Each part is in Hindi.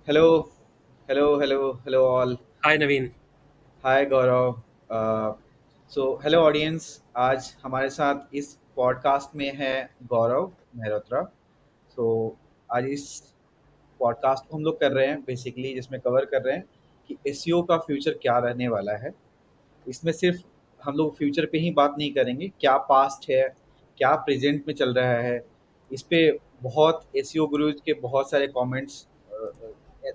Hello, hello all. Hi Naveen. Hi Gaurav. Hello audience. आज हमारे साथ इस पॉडकास्ट में है गौरव मेहरोत्रा। सो आज इस पॉडकास्ट को हम लोग कर रहे हैं बेसिकली, जिसमें कवर कर रहे हैं कि एसईओ का फ्यूचर क्या रहने वाला है। इसमें सिर्फ हम लोग फ्यूचर पे ही बात नहीं करेंगे, क्या पास्ट है, क्या प्रेजेंट में चल रहा है। इस पे बहुत एसईओ गुरुज के बहुत सारे कमेंट्स,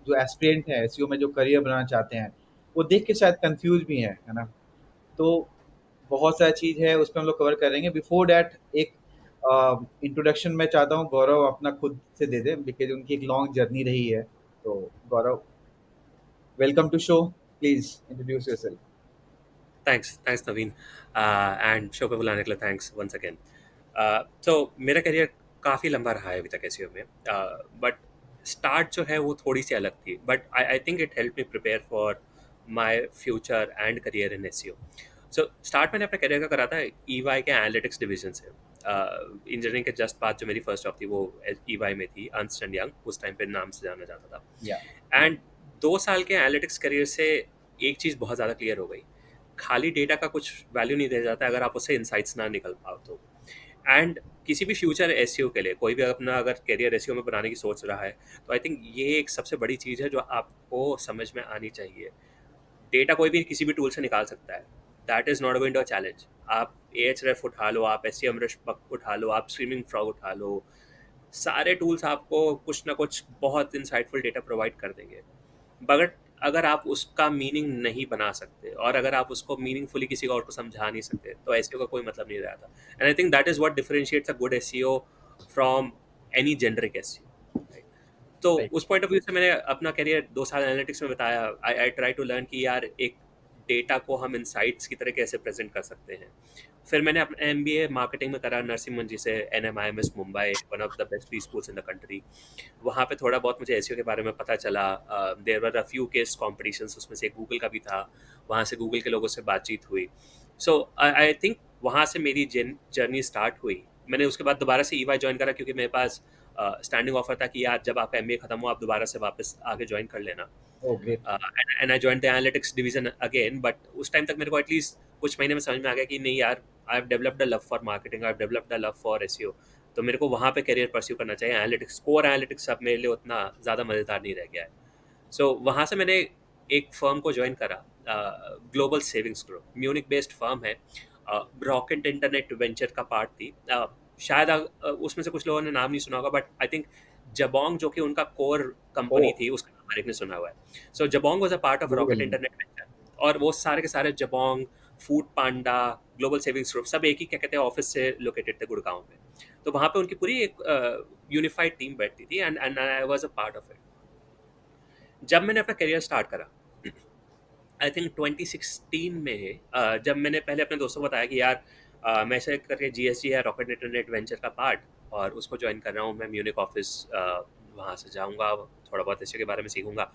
जो एस्पिरेंट हैं एसईओ में, जो करियर बनाना चाहते हैं, वो देख के शायद कंफ्यूज भी हैं, है ना। तो बहुत सारी चीज़ है, उस पर हम लोग कवर करेंगे। बिफोर डैट एक इंट्रोडक्शन मैं चाहता हूँ गौरव अपना खुद से दे दें, बिकॉज उनकी एक लॉन्ग जर्नी रही है। तो Gaurav, welcome to show, please introduce yourself. Thanks thanks Naveen. And show पे बुलाने के लिए थैंक्स वंस अगेन। तो मेरा करियर काफ़ी लंबा रहा है अभी तक एसईओ में, बट स्टार्ट जो है वो थोड़ी सी अलग थी, but I think it help me prepare for my future and career in SEO. So start मैंने अपने करियर का करा था ईवाई के एनालिटिक्स डिवीजन से। इंजीनियरिंग के जस्ट बाद जो मेरी फर्स्ट जॉब थी वो ईवाई में थी, अर्नस्ट एंड यंग उस टाइम पे नाम से जाना जाता या था। एंड 2 साल के एनालिटिक्स करियर से एक चीज़ बहुत ज़्यादा क्लियर हो गई। खाली डेटा का कुछ वैल्यू नहीं दिया जाता अगर आप उससे इंसाइट्स ना निकल पाओ तो। एंड किसी भी फ्यूचर एसईओ के लिए कोई भी अपना अगर करियर एसईओ में बनाने की सोच रहा है, तो आई थिंक ये एक सबसे बड़ी चीज़ है जो आपको समझ में आनी चाहिए। डेटा कोई भी किसी भी टूल से निकाल सकता है। That is not going to a challenge. आप एच रेफ उठा लो, आप एस सी एम उठा लो, आप स्ट्रीमिंग फ्रॉग उठा लो, सारे टूल्स आपको कुछ ना कुछ बहुत इंसाइटफुल डेटा प्रोवाइड कर देंगे। बट अगर आप उसका मीनिंग नहीं बना सकते और अगर आप उसको मीनिंगफुली किसी और को समझा नहीं सकते, तो एसईओ का कोई मतलब नहीं रहता। And I think that is what differentiates a good SEO from any generic SEO. तो राइट। उस पॉइंट ऑफ व्यू से मैंने अपना करियर 2 साल एनालिटिक्स में बताया। आई ट्राई टू लर्न कि यार एक डेटा को हम इंसाइट्स की तरह कैसे प्रेजेंट कर सकते हैं। फिर मैंने अपना एमबीए मार्केटिंग में करा नरसिम्हा मंजी से, NMIMS Mumbai, one of the best pre schools in the country. वहाँ पे थोड़ा बहुत मुझे एसईओ के बारे में पता चला। There were a few case competitions, उसमें से एक गूगल का भी था। वहाँ से गूगल के लोगों से बातचीत हुई। सो आई थिंक वहाँ से मेरी जर्नी स्टार्ट हुई। मैंने उसके बाद दोबारा से ईवाई ज्वाइन करा क्योंकि मेरे पास स्टैंडिंग ऑफर था कि यार जब आपका एमबीए खत्म हो आप दोबारा से वापस आगे ज्वाइन कर लेना। Oh great. And I join the analytics division again, but उस टाइम तक मेरे को एटलीस्ट कुछ महीने में समझ में आ गया कि नहीं यार, I have developed a love for marketing, I have developed a love for SEO. तो मेरे को वहाँ पे करियर परस्यू करना चाहिए। एनालिटिक्स, कोर एनालिटिक्स अब मेरे लिए उतना ज़्यादा मज़ेदार नहीं रह गया है। सो वहाँ से मैंने एक फर्म को ज्वाइन करा, global savings group, Munich based firm है। रॉकेट इंटरनेट वेंचर का पार्ट थी। शायद उसमें से कुछ लोगों ने नाम नहीं सुना होगा, बट आई थिंक जबोंग जो कि उनका कोर ओ कंपनी थी उसका नाम हर एक ने सुना हुआ है। So Jabong was a part of Rocket Google में। Internet venture. और वो सारे के सारे Jabong, Foodpanda, global savings group सब एक ही क्या कहते हैं ऑफिस से लोकेटेड थे गुड़गांव में। तो वहाँ पे उनकी पूरी एक यूनिफाइड टीम बैठती थी, and I was a part of it. जब मैंने अपना करियर स्टार्ट करा, आई थिंक 2016 में, जब मैंने पहले अपने दोस्तों को बताया कि यार मैं ऐसे करके जीएसजी है रॉकेट इंटरनेट वेंचर का पार्ट, और उसको ज्वाइन कर रहा हूँ मैं, म्यूनिक ऑफिस वहाँ से जाऊँगा, थोड़ा बहुत एसईओ के बारे में सीखूंगा।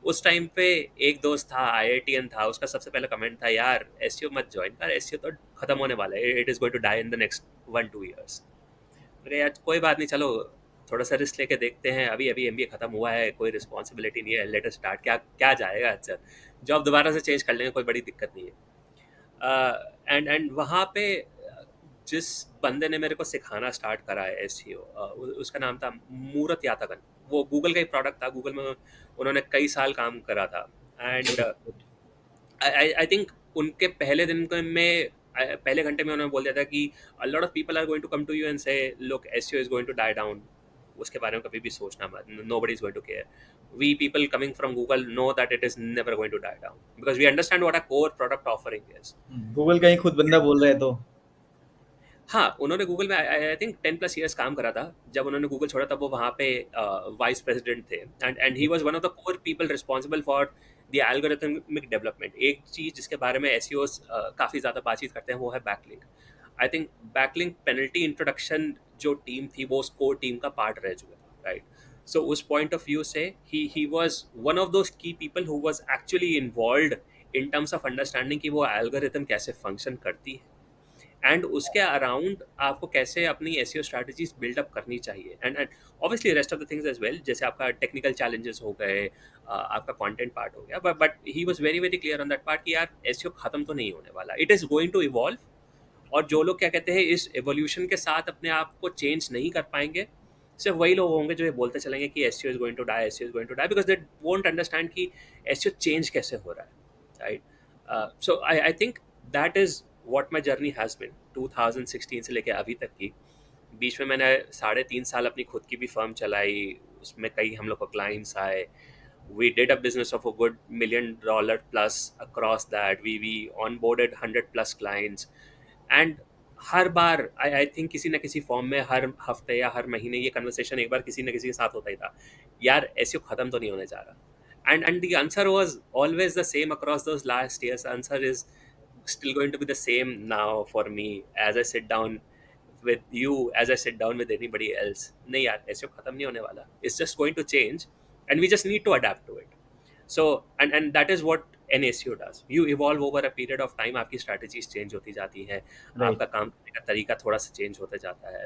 उस टाइम पे एक दोस्त था, आईआईटीएन था, उसका सबसे पहला कमेंट था यार एसईओ मत ज्वाइन कर, एसईओ तो खत्म होने वाला है, it is going to die in the next 1-2 years. अरे यार कोई बात नहीं, चलो थोड़ा सा रिस्क लेके देखते हैं, अभी अभी एमबीए खत्म हुआ है, कोई रिस्पॉन्सिबिलिटी नहीं है, लेट अस स्टार्ट, क्या क्या जाएगा अच्छा, जॉब दोबारा से चेंज कर लेंगे, कोई बड़ी दिक्कत नहीं है। एंड वहाँ पे जिस बंदे ने मेरे को सिखाना स्टार्ट करा है एसईओ, उसका नाम था मूरत यातागन। वो गूगल का ही प्रोडक्ट था, गूगल में उन्होंने कई साल काम करा था। And good good. I think उनके पहले दिन में पहले घंटे में उन्होंने बोल दिया था कि a lot of people are going to come to you and say look SEO is going to die down, उसके बारे में कभी भी सोचना मत, nobody is going to care. We people coming from Google know that it is never going to die down because we understand what a core product offering is. Google का ही खुद बंदा बोल रहे हैं तो। हाँ, उन्होंने गूगल में आई थिंक 10+ ईयर्स काम करा था। जब उन्होंने गूगल छोड़ा तब वो वहाँ पे वाइस प्रेसिडेंट थे, and he was one of the core people responsible for the algorithmic development. एक चीज़ जिसके बारे में एसईओस काफ़ी ज़्यादा बातचीत करते हैं वो है backlink. I think backlink penalty introduction जो टीम थी वो उस कोर टीम का पार्ट रह चुका था, राइट। सो उस पॉइंट ऑफ व्यू से ही वाज वन ऑफ दोज की people who was actually involved in terms of understanding कि वो एल्गोरिथम कैसे फंक्शन करती है एंड उसके अराउंड आपको कैसे अपनी एसईओ स्ट्रैटेजीज बिल्डअप करनी चाहिए, and obviously rest of the things as well, जैसे आपका टेक्निकल चैलेंजेस हो गए, आपका कंटेंट पार्ट हो गया, but he was very very clear on that part कि यार एसईओ खत्म तो नहीं होने वाला, it is going to evolve. और जो लोग क्या कहते हैं इस एवोल्यूशन के साथ अपने आप को चेंज नहीं कर पाएंगे, सिर्फ वही लोग होंगे जो ये बोलते चलेंगे कि SEO is going to die, SEO is going to die, because they won't understand कि एसईओ चेंज कैसे हो रहा है, right? So I think that is what my journey has been 2016 से लेके अभी तक की। बीच में मैंने 3.5 साल अपनी खुद की भी फर्म चलाई, उसमें कई हम लोग को क्लाइंट्स आए, we did a business of a good $1 million plus across that, we onboarded 100 plus clients, and her bar I think किसी ना किसी फॉर्म में हर हफ्ते या हर महीने ये कन्वर्सेशन एक बार किसी ना किसी के साथ होता ही था, यार ऐसे खत्म तो नहीं होने जा रहा, and the answer was always the same across those last years, answer is still going to be the same now for me as I sit down with you, as I sit down with anybody else. नहीं यार ऐसे खत्म नहीं होने वाला, it's just going to change and we just need to adapt to it. So and that is what an ACO does. You evolve over a period of time, आपकी strategies change होती जाती हैं, राइट। आपका काम करने का तरीका थोड़ा सा change होता जाता है।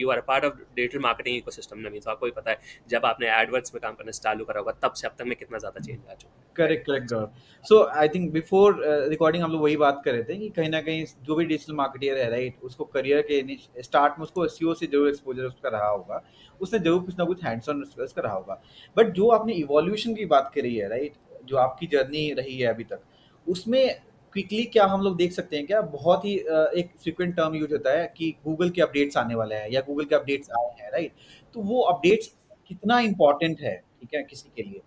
You are a part of digital marketing ecosystem ना, मीन्स आपको भी पता है जब आपने AdWords में काम करना चालू करा होगा तब से अब तक में कितना ज़्यादा चेंज आ चुका है, correct, correct right? Gaurav. So I think before recording हम लोग वही बात कर रहे थे कि कहीं ना कहीं जो भी डिजिटल मार्केटर है, राइट, उसको करियर के स्टार्ट में उसको एसईओ से जरूर एक्सपोजर उसका रहा होगा, उसने जरूर कुछ ना कुछ हैंड्स ऑन उसका रहा होगा। बट जो आपने इवोल्यूशन की बात करी है, राइट, जो आपकी जर्नी रही है अभी तक, उसमें क्विकली क्या हम लोग देख सकते हैं, क्या बहुत ही एक फ्रिक्वेंट टर्म यूज होता है कि गूगल के अपडेट्स आने वाले हैं या गूगल के अपडेट्स आए हैं, राइट? तो वो अपडेट्स कितना इम्पोर्टेंट है, ठीक है, किसी के लिए?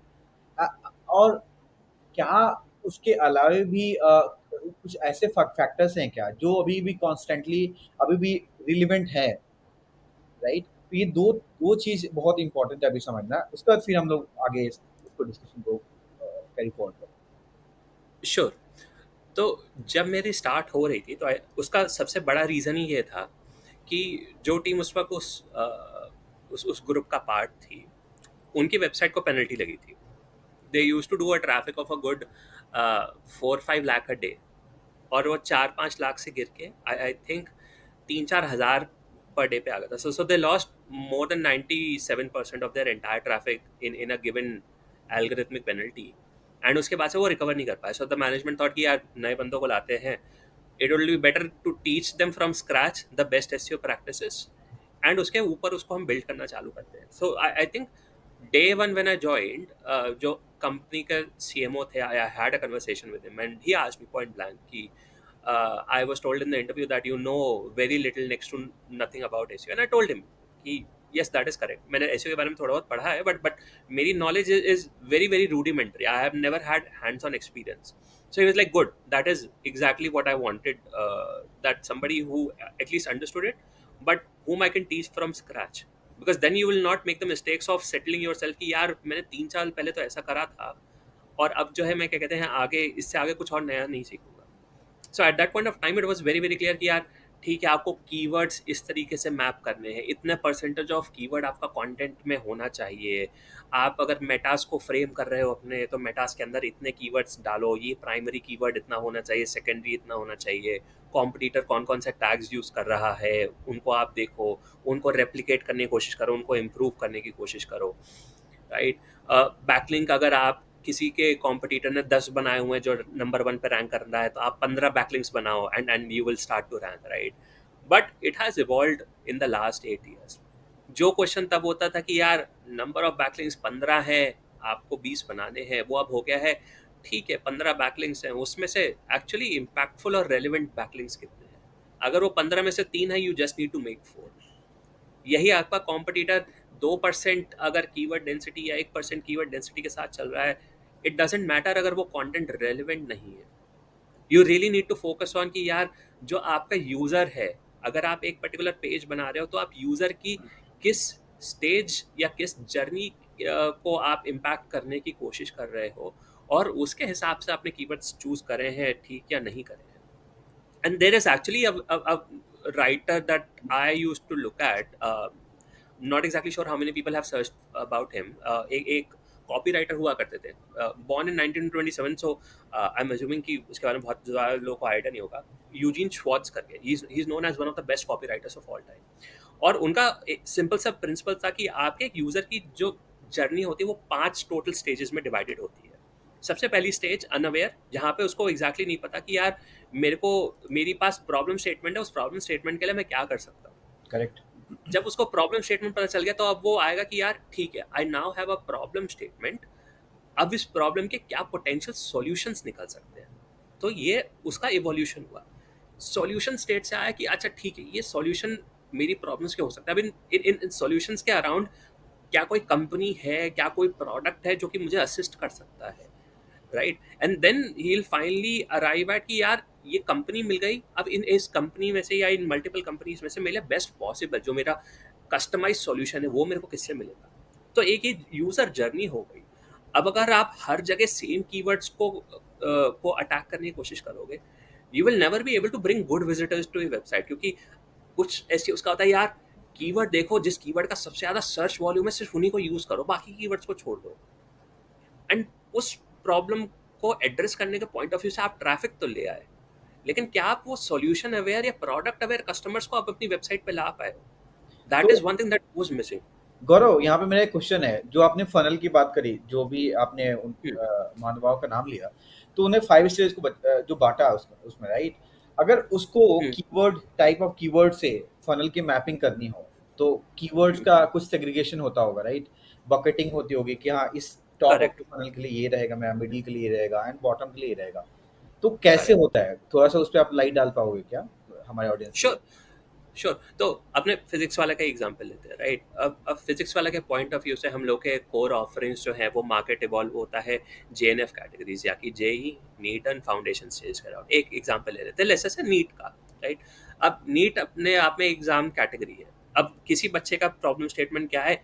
अ, और क्या उसके अलावे भी कुछ ऐसे फैक्टर्स हैं क्या जो अभी भी कॉन्स्टेंटली अभी भी रिलेवेंट है, राइट? तो ये दो दो चीज बहुत इंपॉर्टेंट है अभी समझना, उसके बाद फिर हम लोग आगे इसको डिस्कशन को कैरी फॉरवर्ड करें। श्योर। तो जब मेरी स्टार्ट हो रही थी तो उसका सबसे बड़ा रीज़न ही ये था कि जो टीम उस वक्त उस ग्रुप का पार्ट थी, उनकी वेबसाइट को पेनल्टी लगी थी। They used to do a traffic of a good 4-5 lakh a day, और वो 4-5 लाख से गिर के आई थिंक 3-4 हज़ार पर डे पे आ गया था। So they lost more than 97% of their entire traffic in a given algorithmic penalty, and उसके बाद से वो रिकवर नहीं कर पाए। सो द मैनेजमेंट थॉट कि यार नए बंदों को लाते हैं, it will be better to teach them from scratch the best SEO practices, and उसके ऊपर उसको हम बिल्ड करना चालू करते हैं। So I think day one when I joined, जो कंपनी के सीएमओ थे, I had a conversation with him and he asked me point blank कि I was told in the interview that you know very little, next to nothing about SEO, and I told him कि yes, that is correct. मैंने SEO के बारे में थोड़ा बहुत पढ़ा है, but मेरी knowledge is very very rudimentary. I have never had hands-on experience. So he was like, good, that is exactly what I wanted. That somebody who at least understood it, but whom I can teach from scratch. Because then you will not make the mistakes of settling yourself कि यार मैंने 3 साल पहले तो ऐसा करा था, और अब जो है मैं क्या कहते हैं आगे इससे आगे कुछ और नया नहीं सीखूंगा। So at that point of time it was very very clear कि यार ठीक है, आपको कीवर्ड्स इस तरीके से मैप करने हैं, इतने परसेंटेज ऑफ कीवर्ड आपका कंटेंट में होना चाहिए। आप अगर मेटास को फ्रेम कर रहे हो अपने, तो मेटास के अंदर इतने कीवर्ड्स डालो, ये प्राइमरी कीवर्ड इतना होना चाहिए, सेकेंडरी इतना होना चाहिए, कॉम्पिटिटर कौन कौन से टैग्स यूज़ कर रहा है उनको आप देखो, उनको रेप्लिकेट करने की कोशिश करो, उनको इम्प्रूव करने की कोशिश करो, राइट? बैकलिंक अगर आप किसी के कॉम्पिटिटर ने 10 बनाए हुए हैं जो नंबर 1 पे रैंक कर रहा है, तो आप 15 बैकलिंक्स बनाओ and you will start to rank, right? But it has evolved in the last 8 years. जो क्वेश्चन तब होता था कि यार नंबर ऑफ बैकलिंक्स 15 है, आपको 20 बनाने हैं, वो अब हो गया है ठीक है 15 बैकलिंक्स हैं, उसमें से एक्चुअली इम्पैक्टफुल और रेलिवेंट बैकलिंक्स कितने हैं? अगर वो 15 में से 3 है, you just need to make 4। यही आपका कॉम्पिटिटर 2% अगर कीवर्ड डेंसिटी या 1% कीवर्ड डेंसिटी के साथ चल रहा है, इट डजेंट मैटर अगर वो कंटेंट रेलिवेंट नहीं है। You really need to focus on कि यार जो आपका यूज़र है, अगर आप एक पर्टिकुलर पेज बना रहे हो तो आप यूज़र की किस स्टेज या किस जर्नी को आप इम्पैक्ट करने की कोशिश कर रहे हो, और उसके हिसाब से आपने कीवर्ड्स चूज करे हैं ठीक या नहीं करे हैं। And there is actually a writer that I used to look at. Not exactly sure how many people have searched about him. एक कॉपीराइटर हुआ करते थे, born in 1927, so I am assuming कि उसके बारे में बहुत ज़्यादा लोगों को आइडिया नहीं होगा। यूजीन श्वार्ट्ज करके, he is known as one of the best copywriters of all time. और उनका एक सिंपल सा प्रिंसिपल था कि आपके एक यूज़र की जो जर्नी होती है वो 5 टोटल स्टेजेस में डिवाइडेड होती है। सबसे पहली स्टेज अनअवेयर, जहाँ पे उसको एग्जैक्टली नहीं पता कि यार मेरे को, मेरी पास प्रॉब्लम स्टेटमेंट है, उस प्रॉब्लम स्टेटमेंट के लिए मैं क्या कर सकता हूँ। करेक्ट। जब उसको प्रॉब्लम स्टेटमेंट पता चल गया तो अब वो आएगा कि यार ठीक है, I now have a problem statement, अब इस प्रॉब्लम के क्या पोटेंशियल सॉल्यूशंस निकल सकते हैं। तो ये उसका इवोल्यूशन हुआ। सॉल्यूशन स्टेट से आया कि अच्छा ठीक है, ये सॉल्यूशन मेरी प्रॉब्लम्स के हो सकता है। अब इन इन इन सॉल्यूशंस के अराउंड क्या कोई कंपनी है, क्या कोई प्रोडक्ट है जो कि मुझे असिस्ट कर सकता है, right. And then he will finally arrive at कि यार ये कंपनी मिल गई, अब इन इस कंपनी में से या इन मल्टीपल कंपनीज में से मेरे बेस्ट पॉसिबल जो मेरा कस्टमाइज सॉल्यूशन है वो मेरे को किससे मिलेगा। तो एक ही यूजर जर्नी हो गई। अब अगर आप हर जगह सेम कीवर्ड्स को अटैक करने की कोशिश करोगे, you will never be able to bring good visitors to your website, क्योंकि कुछ ऐसी उसका होता है यार, कीवर्ड देखो, जिस कीवर्ड का सबसे ज्यादा सर्च वॉल्यूम है सिर्फ उन्हीं को यूज करो, बाकी कीवर्ड्स को छोड़ दो। एंड उस प्रॉब्लम को एड्रेस करने के पॉइंट ऑफ व्यू से आप ट्रैफिक तो ले आए, लेकिन क्या आप वो सॉल्यूशन अवेयर या प्रोडक्ट अवेयर कस्टमर्स को आप अपनी वेबसाइट पे ला पाए हो? दैट तो is one thing that was missing. Gaurav, यहाँ पे मेरा एक क्वेश्चन है, जो आपने फनल की बात करी, जो भी आपने उन महानुभाव का नाम लिया, तो उन्हें 5 स्टेज को जो बाँटा उसमें, राइट? अगर उसको कीवर्ड, टाइप ऑफ कीवर्ड से फनल की मैपिंग करनी हो, तो कीवर्ड्स का कुछ सेग्रीगेशन होता होगा, राइट? बकेटिंग होती होगी कि हाँ, इस top of correct, the funnel के लिए ये रहेगा, मेरा मिडल के लिए ये रहेगा एंड बॉटम के लिए ये रहेगा। तो कैसे करेक्ट। होता है? थोड़ा-सा उस पे आप लाइट डाल पाओगे क्या हमारे ऑडियंस के लिए? Sure, sure. तो अपने फिजिक्स वाला का एग्जांपल लेते हैं, राइट। अब फिजिक्स वाला के पॉइंट ऑफ व्यू से हम लोग के कोर ऑफरिंग्स जो है वो मार्केट इवॉल्व होता है जेएनएफ कैटेगरीज, या कि JEE, NEET and foundation stage के अराउंड। एक एग्जांपल ले लेते हैं, जैसे नीट का, राइट। अब नीट अपने आप में एग्जाम कैटेगरी है। अब किसी बच्चे का प्रॉब्लम स्टेटमेंट क्या है,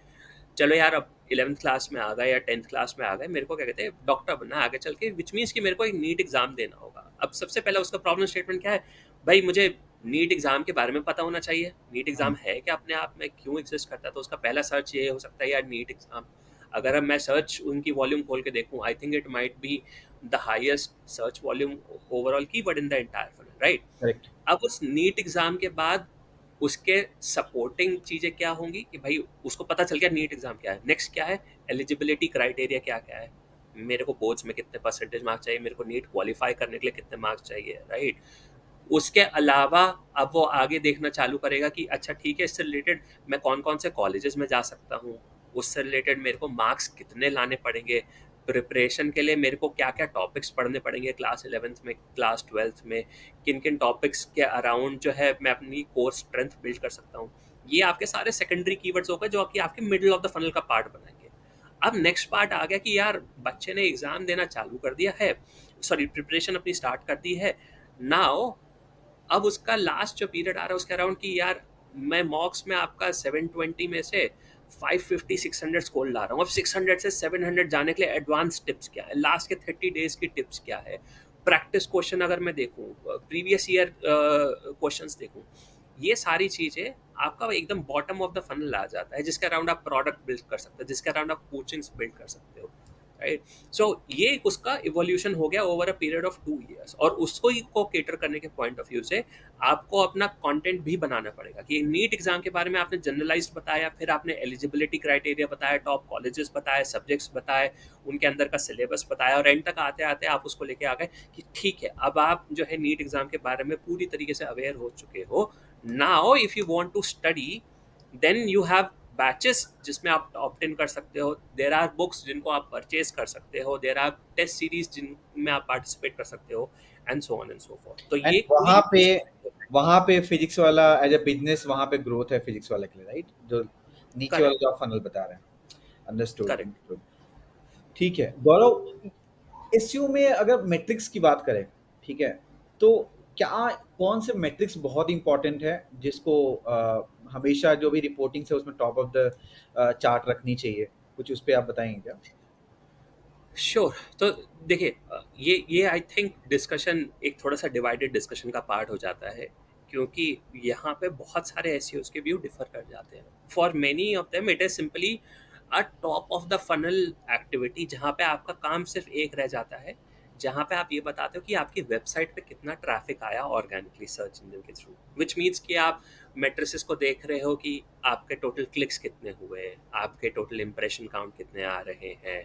चलो यार अब 11th क्लास में आ गए या 10th क्लास में आ गए, मेरे को क्या कहते हैं डॉक्टर बनना है आगे चल के, विच मीन्स कि मेरे को एक नीट एग्जाम देना होगा। अब सबसे पहला उसका प्रॉब्लम स्टेटमेंट क्या है, भाई मुझे नीट एग्जाम के बारे में पता होना चाहिए, नीट हुँ, एग्जाम है क्या अपने आप में, क्यों एग्जिस्ट करता है। तो उसका पहला सर्च ये हो सकता है यार नीट एग्जाम। अगर अब मैं सर्च उनकी वॉल्यूम खोल के देखूं, आई think it might be the highest search volume overall keyword in the entire funnel, right. Correct. अब उस नीट एग्जाम के बाद उसके सपोर्टिंग चीज़ें क्या होंगी कि भाई उसको पता चल गया नीट एग्जाम क्या है, नेक्स्ट क्या है, एलिजिबिलिटी क्राइटेरिया क्या क्या है, मेरे को बोर्ड्स में कितने परसेंटेज मार्क्स चाहिए, मेरे को नीट क्वालिफाई करने के लिए कितने मार्क्स चाहिए, राइट। उसके अलावा अब वो आगे देखना चालू करेगा कि अच्छा ठीक है, इससे रिलेटेड मैं कौन कौन से कॉलेजेस में जा सकता हूँ, उससे रिलेटेड मेरे को मार्क्स कितने लाने पड़ेंगे, प्रिपरेशन के लिए मेरे को क्या क्या टॉपिक्स पढ़ने पड़ेंगे क्लास 11th में, क्लास 12th में, किन किन टॉपिक्स के अराउंड जो है मैं अपनी कोर स्ट्रेंथ बिल्ड कर सकता हूँ। ये आपके सारे सेकेंडरी कीवर्ड्स हो गए जो कि आपके मिडिल ऑफ द फनल का पार्ट बनाएंगे। अब नेक्स्ट पार्ट आ गया कि यार बच्चे ने एग्जाम देना चालू कर दिया है, सॉरी प्रिपरेशन अपनी स्टार्ट कर दी है। नाउ अब उसका लास्ट जो पीरियड आ रहा है उसके अराउंड कि यार मैं मॉक्स में आपका 720 में से 550 600 स्कोर ला रहा हूँ। अब 600 से 700 जाने के लिए एडवांस टिप्स क्या है, लास्ट के 30 डेज की टिप्स क्या है, प्रैक्टिस क्वेश्चन अगर मैं देखूँ, प्रीवियस ईयर क्वेश्चंस देखूँ, ये सारी चीज़ें आपका एकदम बॉटम ऑफ द फनल आ जाता है, जिसके अराउंड आप प्रोडक्ट बिल्ड कर सकते हो, जिसके अराउंड आप कोचिंग्स बिल्ड कर सकते हो, राइट। सो ये उसका इवोल्यूशन हो गया over a period of 2 years, और उसको ही को केटर करने के पॉइंट ऑफ व्यू से आपको अपना कंटेंट भी बनाना पड़ेगा कि नीट एग्जाम के बारे में आपने जनरलाइज्ड बताया, फिर आपने एलिजिबिलिटी क्राइटेरिया बताया, टॉप कॉलेजेस बताए, सब्जेक्ट्स बताए, उनके अंदर का सिलेबस बताया, और एंड तक आते आते आप उसको लेके आ गए कि ठीक है अब आप जो है नीट एग्जाम के बारे में पूरी तरीके से अवेयर हो चुके हो। Now if you want to study, then you have batches जिसमें आप ऑप्ट इन कर सकते हो, देर आर बुक्स जिनको आप परचेज कर सकते हो, देर आर टेस्ट सीरीज जिनमें आप पार्टिसिपेट कर सकते हो, and so on and so fourth. तो एंड ये पूरी वहाँ पे फिजिक्स वाला एज अ बिजनेस, वहाँ पे ग्रोथ है फिजिक्स वाले के लिए, राइट? जो नीचे वाला करेक्ट, जो आप फनल बता रहे हैं। Understood, correct, understood. ठीक है गौरव, एसईओ में अगर मैट्रिक्स की बात करें, ठीक है, तो क्या, कौन से मैट्रिक्स बहुत इंपॉर्टेंट है जिसको हमेशा जो भी रिपोर्टिंग से उसमें टॉप ऑफ द चार्ट रखनी चाहिए? कुछ उस पे आप बताएंगे क्या? श्योर। तो देखिए ये आई थिंक डिस्कशन एक थोड़ा सा डिवाइडेड डिस्कशन का पार्ट हो जाता है, क्योंकि यहाँ पे बहुत सारे एसईओस के व्यू डिफर कर जाते हैं। For many of them it is simply a top of the funnel activity जहाँ पे आपका काम सिर्फ एक रह जाता है, जहाँ पे आप ये बताते हो कि आपकी वेबसाइट पे कितना ट्रैफिक आया ऑर्गेनिकली सर्च इंजन के थ्रू, विच मीन्स कि आप मेट्रिसेस को देख रहे हो कि आपके टोटल क्लिक्स कितने हुए, आपके टोटल इम्प्रेशन काउंट कितने आ रहे हैं,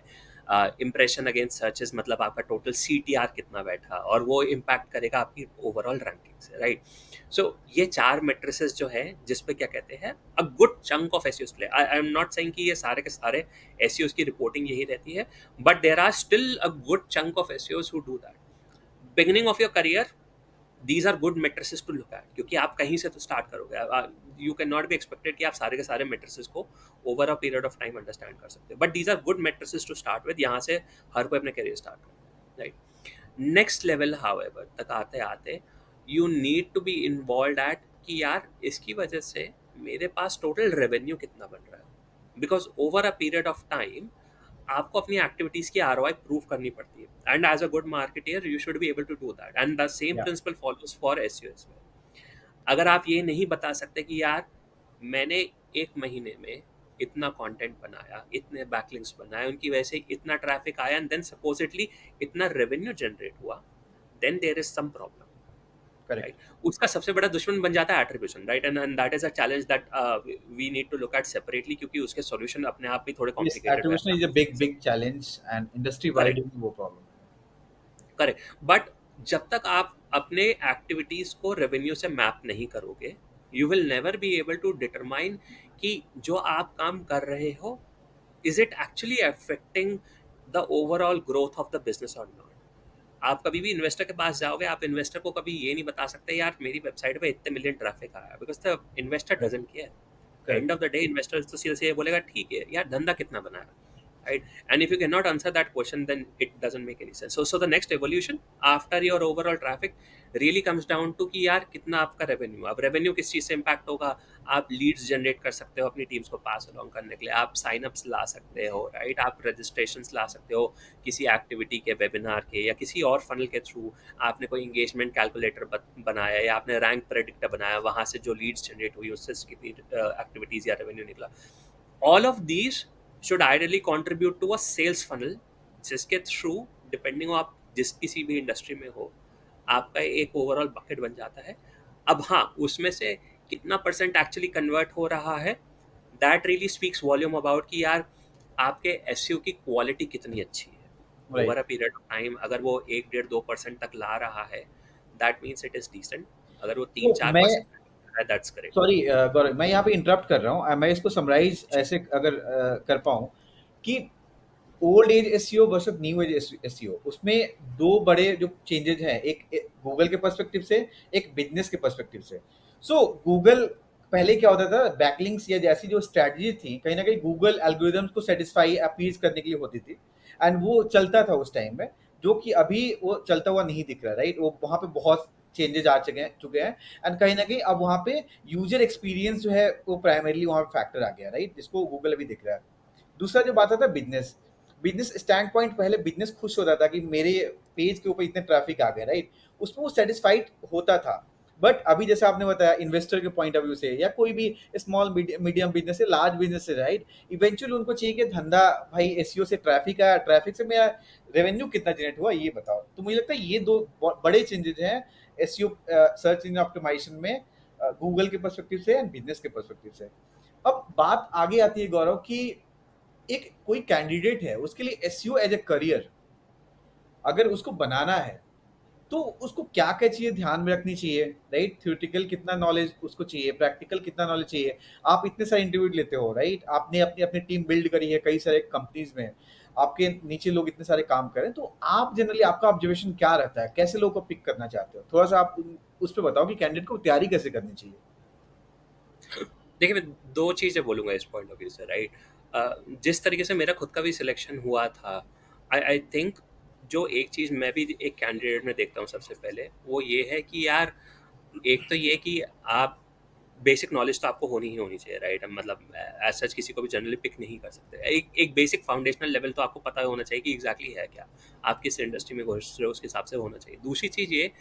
इम्प्रेशन अगेंस्ट सर्चेस मतलब आपका टोटल CTR कितना बैठा, और वो इम्पैक्ट करेगा आपकी ओवरऑल रैंकिंग से, राइट? सो ये 4 मैट्रिसेस जो है जिस पे क्या कहते हैं a good chunk of SEOs play. I am not saying कि ये सारे के सारे एसईओस की रिपोर्टिंग यही रहती है, but there are still a good chunk of SEOs who do that. Beginning of your career, these are good matrices to look at, क्योंकि आप कहीं से तो स्टार्ट करोगे। You can not be expected कि आप सारे के सारे मेट्रिसेस को over a period of time understand कर सकते हो, but these are good matrices to start with. यहाँ से हर कोई अपने करियर स्टार्ट करता है, राइट? नेक्स्ट लेवल हाउएवर तक आते आते you need to be involve at कि यार इसकी वजह से मेरे पास टोटल रेवेन्यू कितना बन रहा है, because over a period of time आपको अपनी एक्टिविटीज की ROI प्रूव करनी पड़ती है, and as a good marketer you should be able to do that, and the same या principle follows for SEO as well. अगर आप ये नहीं बता सकते कि यार मैंने एक महीने में इतना कंटेंट बनाया, इतने बैकलिंक्स बनाए, उनकी वजह से इतना ट्रैफिक आया, एंड देन सपोजिटली इतना रेवेन्यू जनरेट हुआ, then there is some problem, correct. Right? उसका सबसे बड़ा दुश्मन बन जाता है attribution, right? And that is a challenge that we need to look at separately, क्योंकि उसके सॉल्यूशन अपने आप में थोड़े यस, कॉम्प्लिकेटेड रहते एट्रिब्यूशन हैं इज अ आपको बिग समझ बिग सकते चैलेंज एंड इंडस्ट्री हैं। वाइड करेक्ट, वो प्रॉब्लम है। करेक्ट। बट जब तक आप अपने एक्टिविटीज को रेवेन्यू से मैप नहीं करोगे, you will never be able to determine कि जो आप काम कर रहे हो, is it actually affecting the overall growth of the business और नॉट। आप कभी भी इन्वेस्टर के पास जाओगे, आप इन्वेस्टर को कभी ये नहीं बता सकते यार मेरी वेबसाइट पे इतने मिलियन ट्रैफिक आया, because the investor correct, doesn't care. Correct. And of the day investor तो सीधे सीधे बोलेगा ठीक है यार धंधा कितना बनाया, right? And if you cannot answer that question, then it doesn't make any sense. So the next evolution after your overall traffic really comes down to कि यार कितना आपका रेवेन्यू, अब रेवेन्यू किस चीज़ से इम्पैक्ट होगा? आप लीड्स जनरेट कर सकते हो अपनी टीम्स को पास अलॉन्ग करने के लिए, आप साइन अप्स ला सकते हो, राइट? आप रजिस्ट्रेशंस ला सकते हो किसी एक्टिविटी के, वेबिनार के, या किसी और फनल के थ्रू। आपने कोई इंगेजमेंट कैलकुलेटर बनाया, या आपने रैंक प्रेडिक्टर बनाया, वहाँ से जो लीड्स जनरेट हुई उससे कितनी एक्टिविटीज़ या रेवेन्यू निकला। All of these should ideally contribute to a sales funnel, जिसके थ्रू डिपेंडिंग आप जिस किसी भी इंडस्ट्री में हो, आपका एक ओवरऑल बकेट बन जाता है। अब हाँ, उसमें से कितना परसेंट एक्चुअली कन्वर्ट हो रहा है, that really speaks volume about कि यार आपके एसईओ की क्वालिटी कितनी अच्छी है। Over right. A period of time अगर वो 1 1.5 2% तक ला रहा है, that means it is decent. अगर वो तीन तो चार मैं परसेंट है, दैट्स करेक्ट। सॉरी गौरव, मैं यहाँ पे इंटरप्ट कर रहा हूँ। मैं इसको समराइज ऐसे अगर कर पाऊँ कि old age SEO versus new age SEO, उसमें दो बड़े जो चेंजेस हैं, एक गूगल के पर्सपेक्टिव से, एक बिजनेस के पर्सपेक्टिव से। सो गूगल पहले क्या होता था, बैकलिंक्स या जैसी जो स्ट्रेटजी थी, कहीं ना कहीं गूगल एल्गोरिदम्स को सेटिस्फाई अपीज करने के लिए होती थी, एंड वो चलता था उस टाइम में, जो कि अभी वो चलता हुआ नहीं दिख रहा, राइट? वो वहाँ पे बहुत चेंजेस आ चुके हैं एंड कहीं ना कहीं अब वहाँ पे यूजर एक्सपीरियंस जो है वो प्राइमरली वहाँ पे फैक्टर आ गया, राइट? जिसको गूगल अभी दिख रहा है। दूसरा जो बात आता है बिजनेस, बिजनेस स्टैंड पॉइंट, पहले बिजनेस खुश होता था कि मेरे पेज के ऊपर इतने ट्रैफिक आ गए, राइट? उसमें वो सेटिस्फाइड होता था। बट अभी जैसे आपने बताया इन्वेस्टर के पॉइंट ऑफ व्यू से, या कोई भी स्मॉल मीडियम बिजनेस से, लार्ज बिजनेस से, राइट? इवेंचुअली उनको चाहिए कि धंधा, भाई एसईओ से ट्रैफिक आया, ट्रैफिक से मेरा रेवेन्यू कितना जनरेट हुआ ये बताओ। तो मुझे लगता है ये दो बड़े चेंजेस हैं एसईओ, सर्च इंजन ऑप्टिमाइजेशन में, गूगल के पर्सपेक्टिव से एंड बिजनेस के पर्सपेक्टिव से। अब बात आगे आती है गौरव कि एक कोई कैंडिडेट है, उसके लिए एसईओ एज ए करियर अगर उसको बनाना है, तो उसको क्या क्या चीजें ध्यान में रखनी चाहिए, राइट? थ्योरेटिकल कितना नॉलेज उसको चाहिए, प्रैक्टिकल कितना नॉलेज चाहिए? आप इतने सारे इंटरव्यू लेते हो, राइट? आपने अपनी अपनी टीम बिल्ड करी है कई सारे कंपनीज में, आपके नीचे लोग इतने सारे काम करें, तो आप जनरली आपका ऑब्जर्वेशन क्या रहता है, कैसे लोगों को पिक करना चाहते हो? थोड़ा सा आप उस पर बताओ कि कैंडिडेट को तैयारी कैसे करनी चाहिए। देखिए, मैं दो चीज़ें बोलूँगा इस पॉइंट ऑफ व्यू से, राइट? जिस तरीके से मेरा खुद का भी सिलेक्शन हुआ था, आई थिंक जो एक चीज़ मैं भी एक कैंडिडेट में देखता हूँ सबसे पहले, वो ये है कि यार एक तो ये कि आप बेसिक नॉलेज तो आपको होनी ही होनी चाहिए, राइट? मतलब एज सच किसी को भी जनरली पिक नहीं कर सकते। एक एक बेसिक फाउंडेशनल लेवल तो आपको पता होना चाहिए कि एग्जैक्टली है क्या, आप किस इंडस्ट्री में घुस रहे हो उसके हिसाब से होना चाहिए। दूसरी चीज़ ये,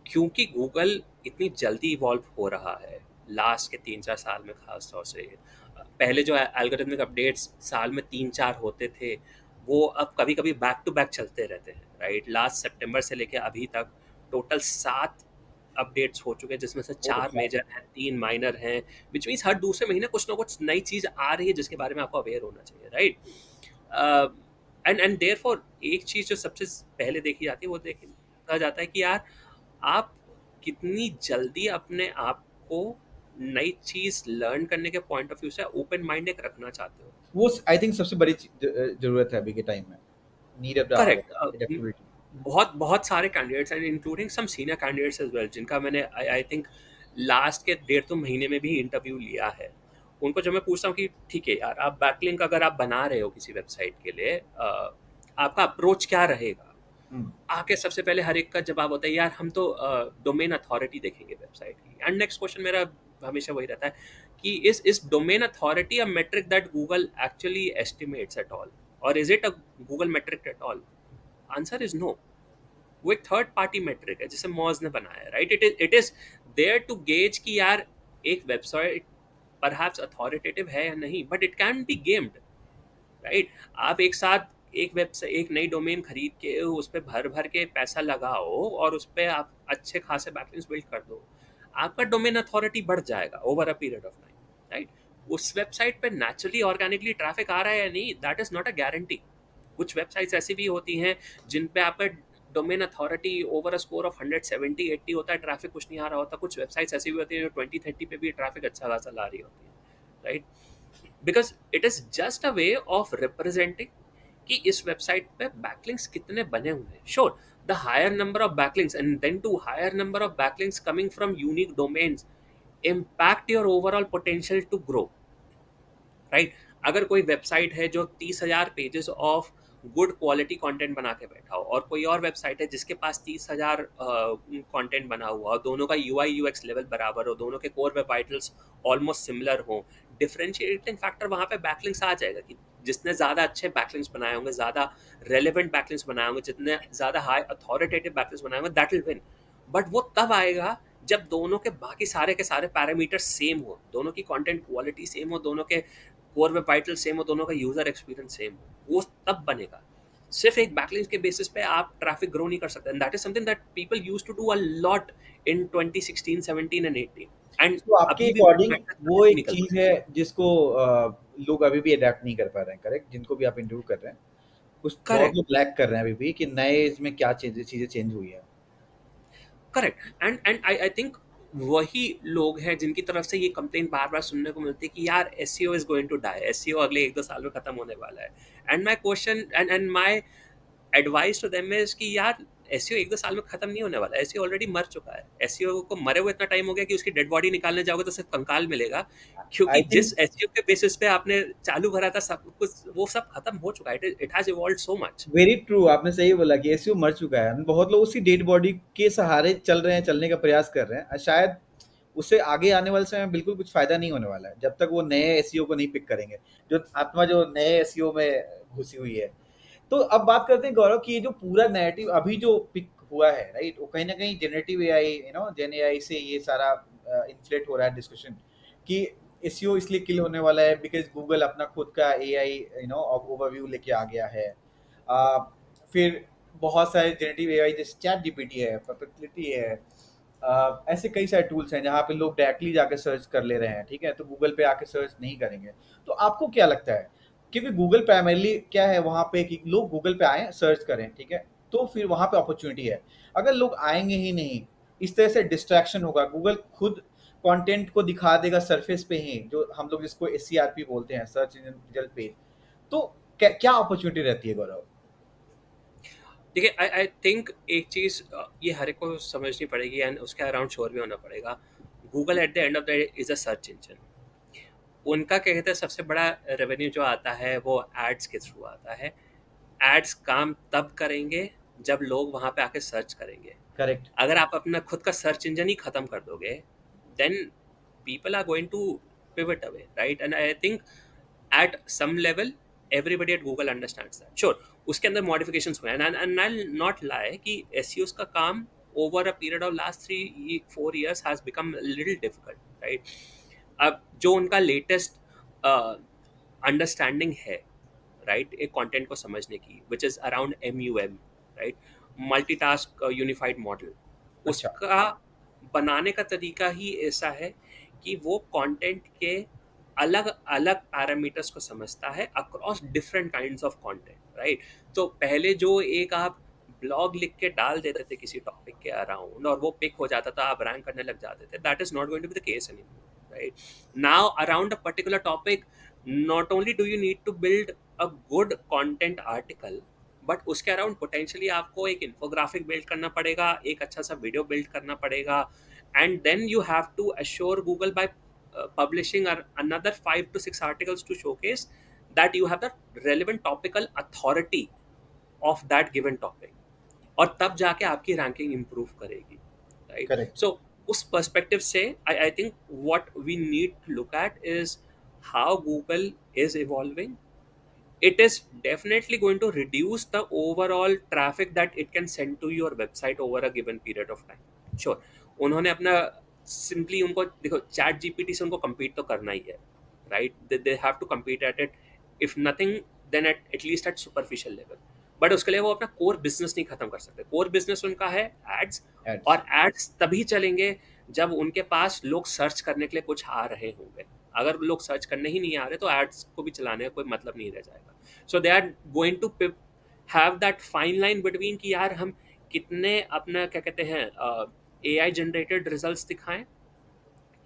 क्योंकि गूगल इतनी जल्दी इवॉल्व हो रहा है लास्ट के 3 4 साल में, खास तौर से पहले जो एल्गोरिथमिक अपडेट्स साल में 3-4 होते थे, वो अब कभी-कभी बैक टू बैक चलते रहते हैं, राइट? लास्ट सितंबर से लेके अभी तक टोटल 7 अपडेट्स हो चुके हैं, जिसमें से वो 4 मेजर हैं, 3 माइनर हैं, व्हिच मीन्स हर दूसरे महीने कुछ ना कुछ नई चीज़ आ रही है जिसके बारे में आपको अवेयर होना चाहिए, राइट? एंड देयरफॉर एक चीज़ जो सबसे पहले देखी जाती है, वो देखा जाता है कि यार आप कितनी जल्दी अपने आप को नई चीज़ लर्न करने के पॉइंट ऑफ व्यू से ओपन माइंड एक रखना चाहते हो। वो आई थिंक सबसे बड़ी ज़रूरत है अभी के टाइम में, नीड करेक्ट। एडेप्टेबिलिटी। बहुत बहुत सारे candidates and including some senior candidates as well, जिनका मैंने आई थिंक लास्ट के 1.5-2 महीने में भी इंटरव्यू लिया है। उनको जब मैं पूछता हूँ कि ठीक है यार, आप बैकलिंक अगर आप बना रहे हो किसी वेबसाइट के लिए, आपका अप्रोच क्या रहेगा? हुँ, आके सबसे पहले हर एक का जवाब होता है यार, हम तो डोमेन अथॉरिटी देखेंगे वेबसाइट की। एंड नेक्स्ट क्वेश्चन मेरा हमेशा वही रहता है कि is domain authority a metric that Google actually estimates at all, और is it a Google metric at all? Answer is no. वो एक थर्ड पार्टी मेट्रिक है जिसे मॉज ने बनाया है, right? It is there to gauge कि यार एक वेबसाइट परहैप्स अथॉरिटेटिव है या नहीं, but it can be gamed, right? आप एक साथ एक वेबसाइट, एक नई डोमेन खरीद के उस पर भर भर के पैसा लगाओ और उस पर आप अच्छे खासे बैकलिंक्स बिल्ड कर दो, आपका डोमेन अथॉरिटी बढ़ जाएगा over a period of time, right? उस वेबसाइट पे नेचुरली ऑर्गेनिकली ट्रैफिक आ रहा है या नहीं, that is not a guarantee. कुछ वेबसाइट्स ऐसी भी होती हैं जिन पे आपका domain authority over a score of 170-80 होता है, ट्रैफिक कुछ नहीं आ रहा होता। कुछ वेबसाइट्स ऐसी भी होती हैं जो 20-30 पे भी ट्रैफिक अच्छा खासा ला रही होती है, right? Because it is just a way of representing कि इस वेबसाइट पे बैकलिंक्स कितने बने हुए हैं। Sure, the higher number of backlinks and then to higher number of backlinks coming from unique domains impact your overall potential to grow, right? अगर कोई वेबसाइट है जो 30,000 pages of good quality content बना के बैठा हो, और कोई और वेबसाइट है जिसके पास 30,000 कंटेंट बना हुआ हो, दोनों का यूआई यूएक्स लेवल बराबर हो, दोनों के core web vitals almost similar हो, डिफरेंशिएटिंग फैक्टर वहाँ पे बैकलिंक्स आ जाएगा कि जिसने ज़्यादा अच्छे बैकलिंक्स बनाए होंगे, ज़्यादा रेलिवेंट बैकलिंक्स बनाए होंगे, जितने ज़्यादा हाई अथॉरिटेटिव बैकलिंक्स बनाए होंगे, दैट विल विन। बट वो तब आएगा जब दोनों के बाकी सारे के सारे पैरामीटर्स सेम हो, दोनों की कंटेंट क्वालिटी सेम हो, दोनों के कोर वेब वाइटल सेम हो, दोनों का यूजर एक्सपीरियंस सेम हो, वो तब बनेगा। सिर्फ एक बैकलिंक के बेसिस पे आप ट्रैफिक ग्रो नहीं कर सकते, and that is something that people used to do a lot in 2016, 17 and 18, and तो आपके अभी भी अकॉर्डिंग प्रैक्टिस वो करके नहीं एक निकल चीज़ पाए। है जिसको लोग अभी भी अडैप्ट नहीं कर पा रहे हैं, करेक्ट? जिनको भी आप इंटरव्यू कर रहे हैं, कुछ बहुत करेक्ट। लोग लैग कर रहे हैं अभी भी कि नए इसमें क्या चीज़ें चेंज हुई हैं। करेक्ट। एंड आई थिंक वही लोग हैं जिनकी तरफ से ये कंप्लेन बार बार सुनने को मिलती है कि यार SEO is going to die, SEO अगले 1-2 साल में खत्म होने वाला है। And my question and my advice to them is कि यार एसईओ 1-2 साल में खत्म नहीं होने वाला, एसईओ ऑलरेडी मर चुका है। एसईओ को मरे हुए इतना टाइम हो गया कि उसकी डेड बॉडी निकालने जाओगे तो सिर्फ कंकाल मिलेगा, क्योंकि आई थिंक जिस एसईओ के बेसिस पे आपने चालू करा था सब कुछ, वो सब खत्म हो चुका है। It has evolved so much. Very true, आपने सही बोला कि एसईओ मर चुका है। बहुत लोग उसकी डेड बॉडी के सहारे चल रहे हैं, चलने का प्रयास कर रहे हैं। शायद उससे आगे आने वाले समय में बिल्कुल कुछ फ़ायदा नहीं होने वाला है, जब तक वो नए एसईओ को नहीं पिक करेंगे, जो आत्मा जो नए एसईओ में घुसी हुई है। तो अब बात करते हैं गौरव कि ये जो पूरा नैरेटिव अभी जो पिक हुआ है, राइट? वो कहीं न कहीं जनरेटिव एआई, जेन एआई से ये सारा इन्फ्लेट हो रहा है डिस्कशन कि एसईओ इसलिए किल होने वाला है बिकॉज़ गूगल अपना खुद का एआई ओवरव्यू लेके आ गया है। अ, फिर बहुत सारे जनरेटिव एआई जैसे चैट जीपीटी है, परप्लेक्सिटी है, ऐसे कई सारे टूल्स हैं जहाँ पे लोग डायरेक्टली जाके सर्च कर ले रहे हैं, ठीक है? तो गूगल पे आके सर्च नहीं करेंगे। तो आपको क्या लगता है? क्योंकि गूगल प्राइमरीली क्या है वहाँ पे कि लोग गूगल पे आएँ, सर्च करें, ठीक है? तो फिर वहाँ पे अपॉर्च्युनिटी है। अगर लोग आएँगे ही नहीं, इस तरह से डिस्ट्रैक्शन होगा, गूगल खुद कंटेंट को दिखा देगा सरफेस पे ही, जो हम लोग जिसको एसईआरपी बोलते हैं, सर्च इंजन रिजल्ट पेज। तो क्या क्या अपॉर्च्युनिटी रहती है गौरव? देखिए, आई आई थिंक एक चीज़ ये हर एक को समझनी पड़ेगी एंड उसके अराउंड श्योर भी होना पड़ेगा। Google eight the end of the day is a search engine. उनका क्या कहते हैं, सबसे बड़ा रेवेन्यू जो आता है वो एड्स के थ्रू आता है। एड्स काम तब करेंगे जब लोग वहाँ पे आके सर्च करेंगे। करेक्ट। अगर आप अपना खुद का सर्च इंजन ही खत्म कर दोगे, then people are going to pivot away, right? And I think at some level everybody at Google understands that. Sure, उसके अंदर modifications हुए हैं, and I'll not lie कि SEOs का काम over a period of last 3-4 years has become a little difficult, right? अब जो उनका latest अंडरस्टैंडिंग है, राइट, एक कंटेंट को समझने की, which is around MUM, right, multitask unified model, अच्छा, उसका बनाने का तरीका ही ऐसा है कि वो कंटेंट के अलग अलग पैरामीटर्स को समझता है across different kinds of content, right. तो पहले जो एक आप ब्लॉग लिख के डाल देते थे किसी टॉपिक के अराउंड और वो पिक हो जाता था, आप रैंक करने लग जाते थे, that is not going to be the case anymore, right. Now around a particular topic, not only do you need to build a good content article, but उसके अराउंड पोटेंशियली आपको एक इन्फोग्राफिक बिल्ड करना पड़ेगा, एक अच्छा सा वीडियो बिल्ड करना पड़ेगा, and then you have to assure Google by publishing another 5 to 6 articles to showcase that you have the relevant topical authority of that given topic, और तब जाके आपकी रैंकिंग इम्प्रूव करेगी, राइट। करेक्ट। सो उस पर्सपेक्टिव से I think what we need to look at is how Google is evolving. It is definitely going to reduce the overall traffic that it can send to your website over a given period of time. Sure, उन्होंने अपना सिंपली उनको देखो, चैट जीपीटी से उनको compete तो करना ही है, right, they have to compete at it, if nothing then at least at superficial level, but उसके लिए वो अपना कोर बिजनेस नहीं खत्म कर सकते। कोर बिजनेस उनका है एड्स, एड्स। और एड्स तभी चलेंगे जब उनके पास लोग सर्च करने के लिए कुछ आ रहे होंगे। अगर लोग सर्च करने ही नहीं आ रहे तो एड्स को भी चलाने का कोई मतलब नहीं रह जाएगा। So they are going to have that fine line between कि यार हम कितने अपना क्या कहते हैं AI जनरेटेड रिजल्ट्स दिखाएं,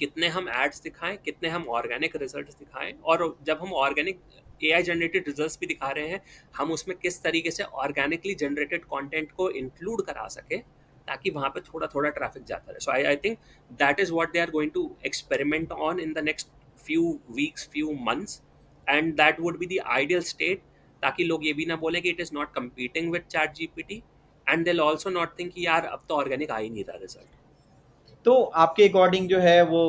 कितने हम एड्स दिखाएं, कितने हम ऑर्गेनिक रिजल्ट्स दिखाएं, और जब हम ऑर्गेनिक AI जनरेटेड रिजल्ट्स भी दिखा रहे हैं, हम उसमें किस तरीके से ऑर्गेनिकली जनरेटेड कंटेंट को इंक्लूड करा सके ताकि वहां पे थोड़ा थोड़ा ट्रैफिक जाता रहे। So I think that is what they are going to experiment on in the next few weeks, few months, and that would be the ideal state, ताकि लोग ये भी ना बोले कि it is not competing with ChatGPT, and they also not think कि यार अब तो ऑर्गेनिक आ ही नहीं रहा रिजल्ट। तो आपके अकॉर्डिंग जो है वो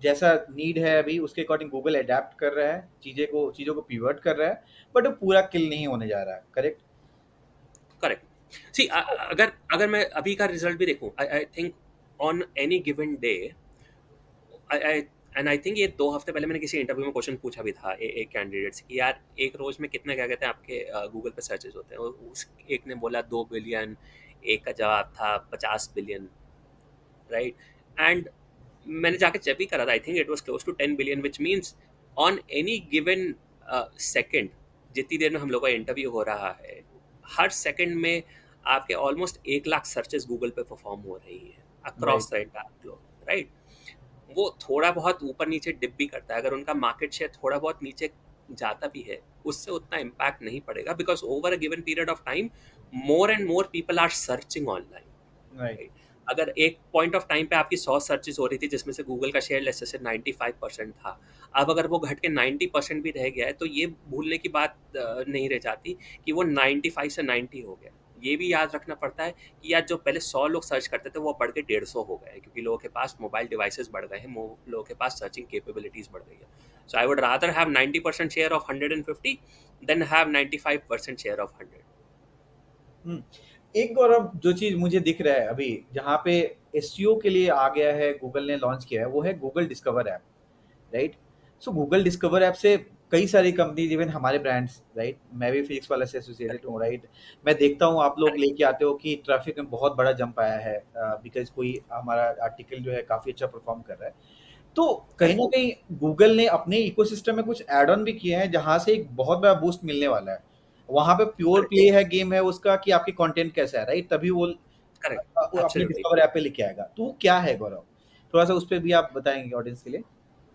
जैसा नीड है अभी उसके अकॉर्डिंग गूगल अडेप्ट कर रहा है, चीज़ों को पिवट कर रहा है, बट वो पूरा किल नहीं होने जा रहा है, करेक्ट? करेक्ट। सी, अगर अगर मैं अभी का रिजल्ट भी देखूं, I think on any given day, I and I think ये 2 हफ्ते पहले मैंने किसी इंटरव्यू में क्वेश्चन पूछा भी था एक कैंडिडेट से कि यार एक रोज में कितने क्या कहते हैं आपके गूगल पे सर्चेज होते हैं, उस एक ने बोला 2 बिलियन, एक का जवाब था 50 बिलियन, राइट। एंड मैंने जाके चेक भी करा था, I think it was close to 10 billion, which means on any given second, जितनी देर में हम लोग का इंटरव्यू हो रहा है, हर सेकंड में आपके ऑलमोस्ट 1 लाख सर्चेस गूगल पे परफॉर्म हो रही है right. Across the entire globe, right. वो थोड़ा बहुत ऊपर नीचे डिप भी करता है, अगर उनका मार्केट शेयर थोड़ा बहुत नीचे जाता भी है, उससे उतना इम्पैक्ट नहीं पड़ेगा, because over a given period of time more and more people are searching online, right. Right. अगर एक पॉइंट ऑफ टाइम पे आपकी 100 सर्चेस हो रही थी जिसमें से गूगल का शेयर लेट्स से 95% था, अब अगर वो घट के 90% भी रह गया है तो ये भूलने की बात नहीं रह जाती कि वो 95 से 90 हो गया। ये भी याद रखना पड़ता है कि यार जो पहले 100 लोग सर्च करते थे वो बढ़ के 150 हो गए, क्योंकि लोगों के पास मोबाइल डिवाइसेस बढ़ गए हैं, लोगों के पास सर्चिंग कैपेबिलिटीज बढ़ गई है। So I would rather have 90% share of 150 than have 95% share of 100। हुँ। एक गौरव जो चीज़ मुझे दिख रहा है अभी जहाँ पे एसईओ के लिए आ गया है, गूगल ने लॉन्च किया है, वो है गूगल डिस्कवर ऐप, राइट? सो गूगल डिस्कवर ऐप से कई सारी कंपनीज़ इवन हमारे ब्रांड्स, राइट? मैं भी फिजिक्स वाला से एसोसिएटेड हूँ, राइट? मैं देखता हूँ आप लोग लेके आते हो कि ट्रैफ़िक में बहुत बड़ा जंप आया है बिकॉज़ कोई हमारा आर्टिकल जो है काफ़ी अच्छा परफ़ॉर्म कर रहा है। तो कहीं करेक्ट, न कहीं गूगल ने अपने इकोसिस्टम में कुछ ऐड ऑन भी किए हैं जहाँ से एक बहुत बड़ा बूस्ट मिलने वाला है। वहाँ पे प्योर करेक्ट, प्ले है, गेम है उसका कि आपकी कंटेंट कैसा है, राइट? तभी वो करेक्ट, वो अपने एब्सोल्युटली। डिस्कवर ऐप पे लेके आएगा। तो वो क्या है गौरव? थोड़ा-सा उस पे भी आप बताएँगे ऑडियंस के लिए?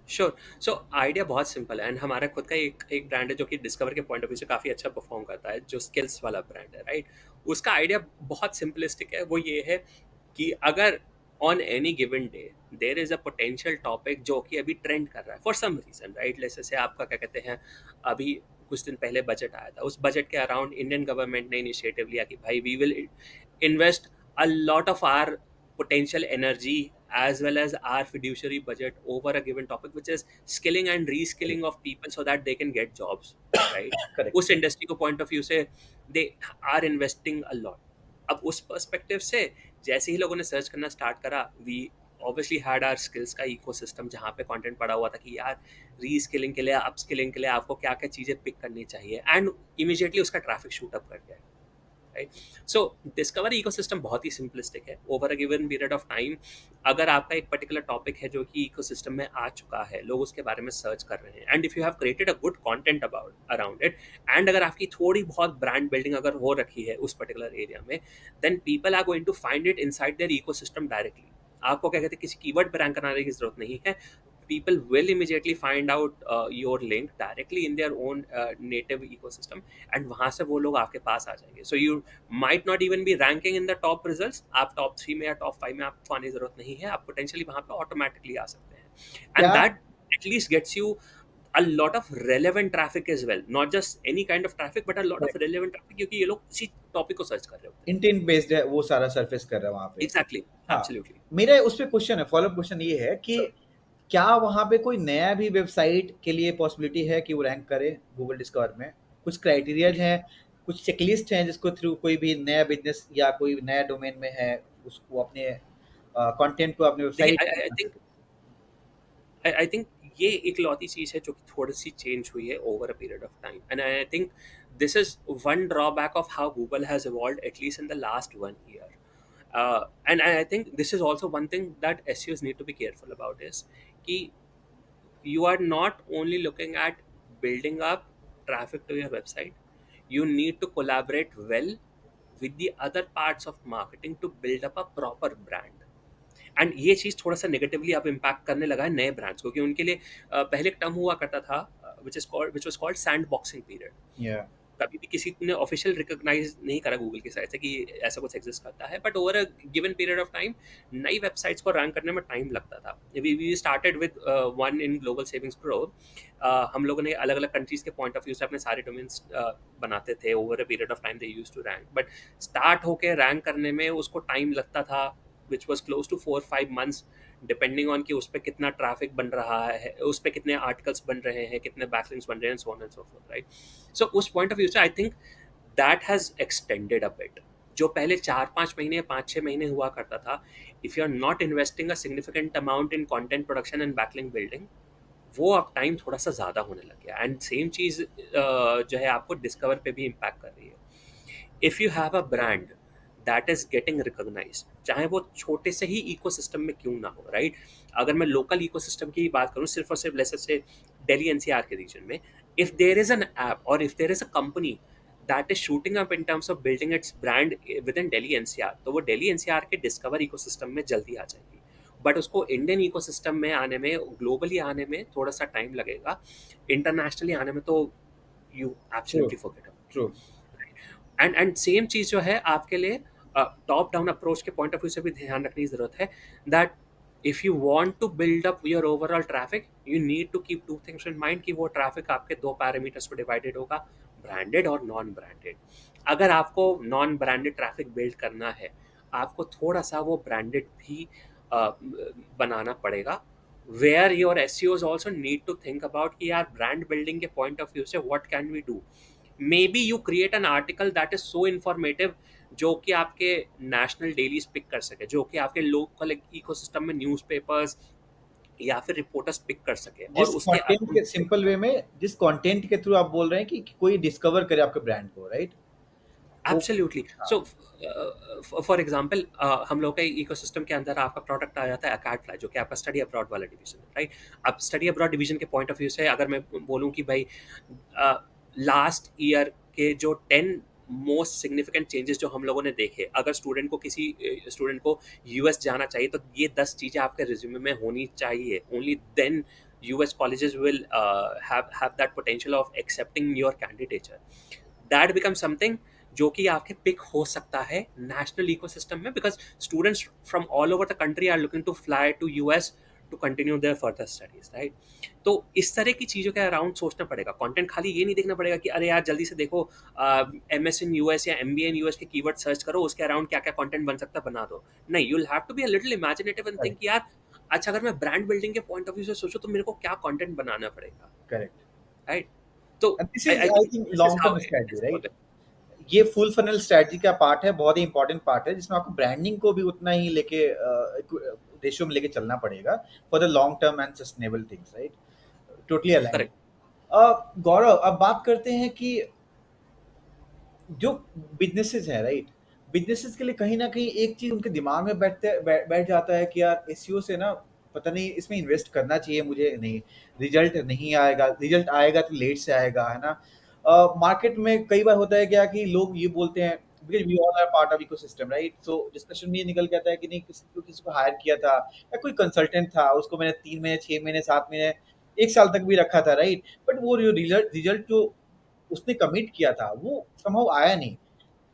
श्योर। सो आइडिया बहुत सिंपल है, एंड हमारा खुद का एक ब्रांड है जो कि डिस्कवर के पॉइंट ऑफ व्यू से काफ़ी अच्छा परफॉर्म करता है, जो स्किल्स वाला ब्रांड है, राइट। उसका आइडिया बहुत सिंपलिस्टिक है, वो ये है कि अगर on any given day there is a potential topic जो कि अभी ट्रेंड कर रहा है फॉर सम रीजन, राइट, जैसे आपका क्या कहते हैं, अभी कुछ दिन पहले बजट आया था, उस बजट के अराउंड इंडियन गवर्नमेंट ने इनिशिएटिव लिया कि भाई we will invest a lot of our potential energy as well as our fiduciary budget over a given topic, which is skilling and reskilling of people so that they can get jobs, right? Correct. उस इंडस्ट्री को पॉइंट ऑफ व्यू से they are investing a lot. अब उस पर्सपेक्टिव से जैसे ही लोगों ने सर्च करना स्टार्ट करा, we obviously had our skills का इकोसिस्टम जहाँ पे कंटेंट पड़ा हुआ था कि यार रीस्किलिंग के लिए, अपस्किलिंग के लिए आपको क्या क्या चीज़ें पिक करनी चाहिए, एंड इमीडिएटली उसका ट्रैफिक शूट अप कर गया, राइट? सो डिस्कवर इकोसिस्टम बहुत ही सिंपलिस्टिक है। Over a given period of time, अगर आपका एक पर्टिकुलर टॉपिक है जो कि इकोसिस्टम में आ चुका है, लोग उसके बारे में सर्च कर रहे हैं, and if you have created a good content about around it, and अगर आपकी थोड़ी बहुत ब्रांड बिल्डिंग अगर हो रखी है उस पर्टिकुलर एरिया में, then people are going to find it inside their ecosystem directly. आपको क्या कहते हैं, किसी कीवर्ड पर रैंक कराने की जरूरत नहीं है। People will immediately find out your link directly in their own native ecosystem, and वहाँ से वो लोग आपके पास आ जाएंगे। So you might not even be ranking in the top results, आप top 3 में या top 5 में आपको आने की जरूरत नहीं है, आप potentially वहाँ पे automatically आ सकते हैं, क्या and that at least gets you a lot of relevant traffic as well, not just any kind of traffic but a lot of relevant traffic, क्योंकि ये लोग इसी टॉपिक को सर्च कर रहे होते हैं। इंटेंट बेस्ड है, वो सारा सरफेस कर रहा है वहाँ पे। एग्जैक्टली, हाँ, एब्सोल्युटली। मेरा उस पे क्वेश्चन है, फॉलोअप क्वेश्चन ये है कि क्या वहाँ पे कोई नया भी वेबसाइट के लिए पॉसिबिलिटी है कि वो रैंक करे गूगल डिस्कवर में? कुछ क्राइटेरियाज हैं, कुछ चेकलिस्ट हैं जिसको थ्रू कोई भी नया बिजनेस या कोई नया डोमेन में है, उसको अपने कंटेंट को अपने देखिए, website I think I think ये एक लौती चीज़ है जो कि थोड़ी सी चेंज हुई है over a period of time, and I think this is one drawback of how Google has evolved at least in the last 1 year. And I think this is also one thing that SEOs need to be careful about is कि you are not only looking at building up traffic to your website, you need to collaborate well with the other parts of marketing to build up a proper brand. And ये चीज़ थोड़ा सा नेगेटिवली अब इम्पैक्ट करने लगा है नए ब्रांड्स को, क्योंकि उनके लिए पहले एक टर्म हुआ करता था which was called sand boxing period. या कभी भी किसी ने ऑफिशियल रिकॉग्नाइज नहीं करा गूगल की साइड से कि ऐसा कुछ एग्जिस्ट करता है, but over a given period of time नई वेबसाइट्स को रैंक करने में टाइम लगता था। We started with one in global savings pro. हम लोगों ने अलग अलग कंट्रीज के पॉइंट ऑफ व्यू से अपने सारे डोमेन्स बनाते थे। Over a period of time they used to rank, but start होकर रैंक करने में उसको टाइम लगता था which was close to 4-5 months, depending on कि उस पर कितना ट्रैफिक बन रहा है, उस पर कितने आर्टिकल्स बन रहे हैं, कितने बैकलिंक्स बन रहे हैं, so on and so forth, right? So उस पॉइंट ऑफ व्यू से I think that has extended a bit. जो पहले 4-5 महीने, 5-6 महीने हुआ करता था, if you are not investing a significant amount in content production and backlink building, वो अब टाइम थोड़ा सा ज़्यादा होने लग गया। एंड सेम चीज़ जो है आपको डिस्कवर पे भी इम्पैक्ट कर रही है। If you have a brand that is getting recognised, चाहे वो छोटे से ही इकोसिस्टम में क्यों ना हो, राइट? अगर मैं लोकल इकोसिस्टम की बात करूँ, सिर्फ और सिर्फ लेट्स से दिल्ली एनसीआर के रीजन में, if there is an app और if there is a company that is shooting up in terms of building its brand within Delhi NCR, तो वो दिल्ली एनसीआर के डिस्कवर इकोसिस्टम में जल्दी आ जाएगी। बट उसको इंडियन इकोसिस्टम में आने में, ग्लोबली आने में थोड़ा सा टाइम लगेगा। इंटरनेशनली आने में तो you true, absolutely forget. True. And same चीज़ जो है आपके लिए टॉप डाउन अप्रोच के पॉइंट ऑफ व्यू से भी ध्यान रखने की ज़रूरत है, that if you want to build up your overall traffic, you need to keep two things in mind कि वो ट्रैफिक आपके 2 पैरामीटर्स पे डिवाइडेड होगा, ब्रांडेड और नॉन ब्रांडेड। अगर आपको नॉन ब्रांडेड ट्रैफिक बिल्ड करना है, आपको थोड़ा सा वो ब्रांडेड भी बनाना पड़ेगा, where your SEOs also need to think about कि यार ब्रांड बिल्डिंग के पॉइंट ऑफ व्यू से what can we do. Maybe you create an article that is so informative जो कि आपके नेशनल डेलीज पिक कर सके, जो कि आपके लोकल इकोसिस्टम में न्यूज़पेपर्स या फिर रिपोर्टर्स पिक कर सके, और जिस उसके कंटेंट के सिंपल वे में, जिस कंटेंट के थ्रू आप बोल रहे हैं कि कोई डिस्कवर करे आपके ब्रांड को, राइट? वो एब्सोल्युटली। हाँ, सो फॉर एग्जांपल हम लोग के इकोसिस्टम के अंदर आपका प्रोडक्ट आ जाता है अकाडफ्लाई, जो कि आपका स्टडी अब्रॉड वाला डिवीजन है, राइट? अब स्टडी अब्रॉड डिवीजन के पॉइंट ऑफ व्यू से अगर मैं बोलूँ कि भाई लास्ट ईयर के जो 10 मोस्ट सिग्निफिकेंट चेंजेस जो हम लोगों ने देखे, अगर स्टूडेंट को किसी स्टूडेंट को यूएस जाना चाहिए तो ये 10 चीज़ें आपके रिज्यूमे में होनी चाहिए। Only then US colleges will have that potential of accepting your candidature. That become something जो कि आपके पिक हो सकता है नेशनल इकोसिस्टम में, because students from all over the country are looking to fly to US to continue their further studies, right? तो इस तरह की चीज़ों के अराउंड सोचना पड़ेगा। कंटेंट खाली ये नहीं देखना पड़ेगा कि अरे यार जल्दी से देखो एमएस इन यूएस या एमबीए इन यूएस के कीवर्ड सर्च करो, उसके अराउंड क्या क्या कंटेंट बन सकता है बना दो। नहीं, you will have to be a little imaginative and think यार अच्छा, अगर मैं ब्रांड बिल्डिंग के पॉइंट ऑफ व्यू से सोचूं तो मेरे को क्या कंटेंट बनाना पड़ेगा, करेक्ट। राइट? तो and this I is I I think think this is long how term it strategy, is right? For ये फुल फनल स्ट्रेटजी का पार्ट है, बहुत ही इंपॉर्टेंट पार्ट है, जिसमें आपको ब्रांडिंग को भी उतना ही लेके रेशियो में लेके चलना पड़ेगा for the long term and sustainable things, right? Totally align. Correct. Gaurav, अब बात करते हैं कि जो बिजनेसेस हैं, राइट? बिजनेसेस के लिए कहीं ना कहीं एक चीज उनके दिमाग में बैठ जाता है कि यार एसईओ से ना, पता नहीं इसमें इन्वेस्ट करना चाहिए मुझे, नहीं रिजल्ट नहीं आएगा, रिजल्ट आएगा तो लेट से आएगा, है ना? मार्केट में कई बार होता है क्या कि लोग ये बोलते हैं, because we all are part of ecosystem, right? So discussion में ये निकल के आता है कि नहीं, किसी को हायर किया था या कोई कंसल्टेंट था, उसको मैंने 3 महीने, 6 महीने, 7 महीने, 1 साल तक भी रखा था, राइट? बट वो जो रिजल्ट जो उसने कमिट किया था वो समहाउ आया नहीं।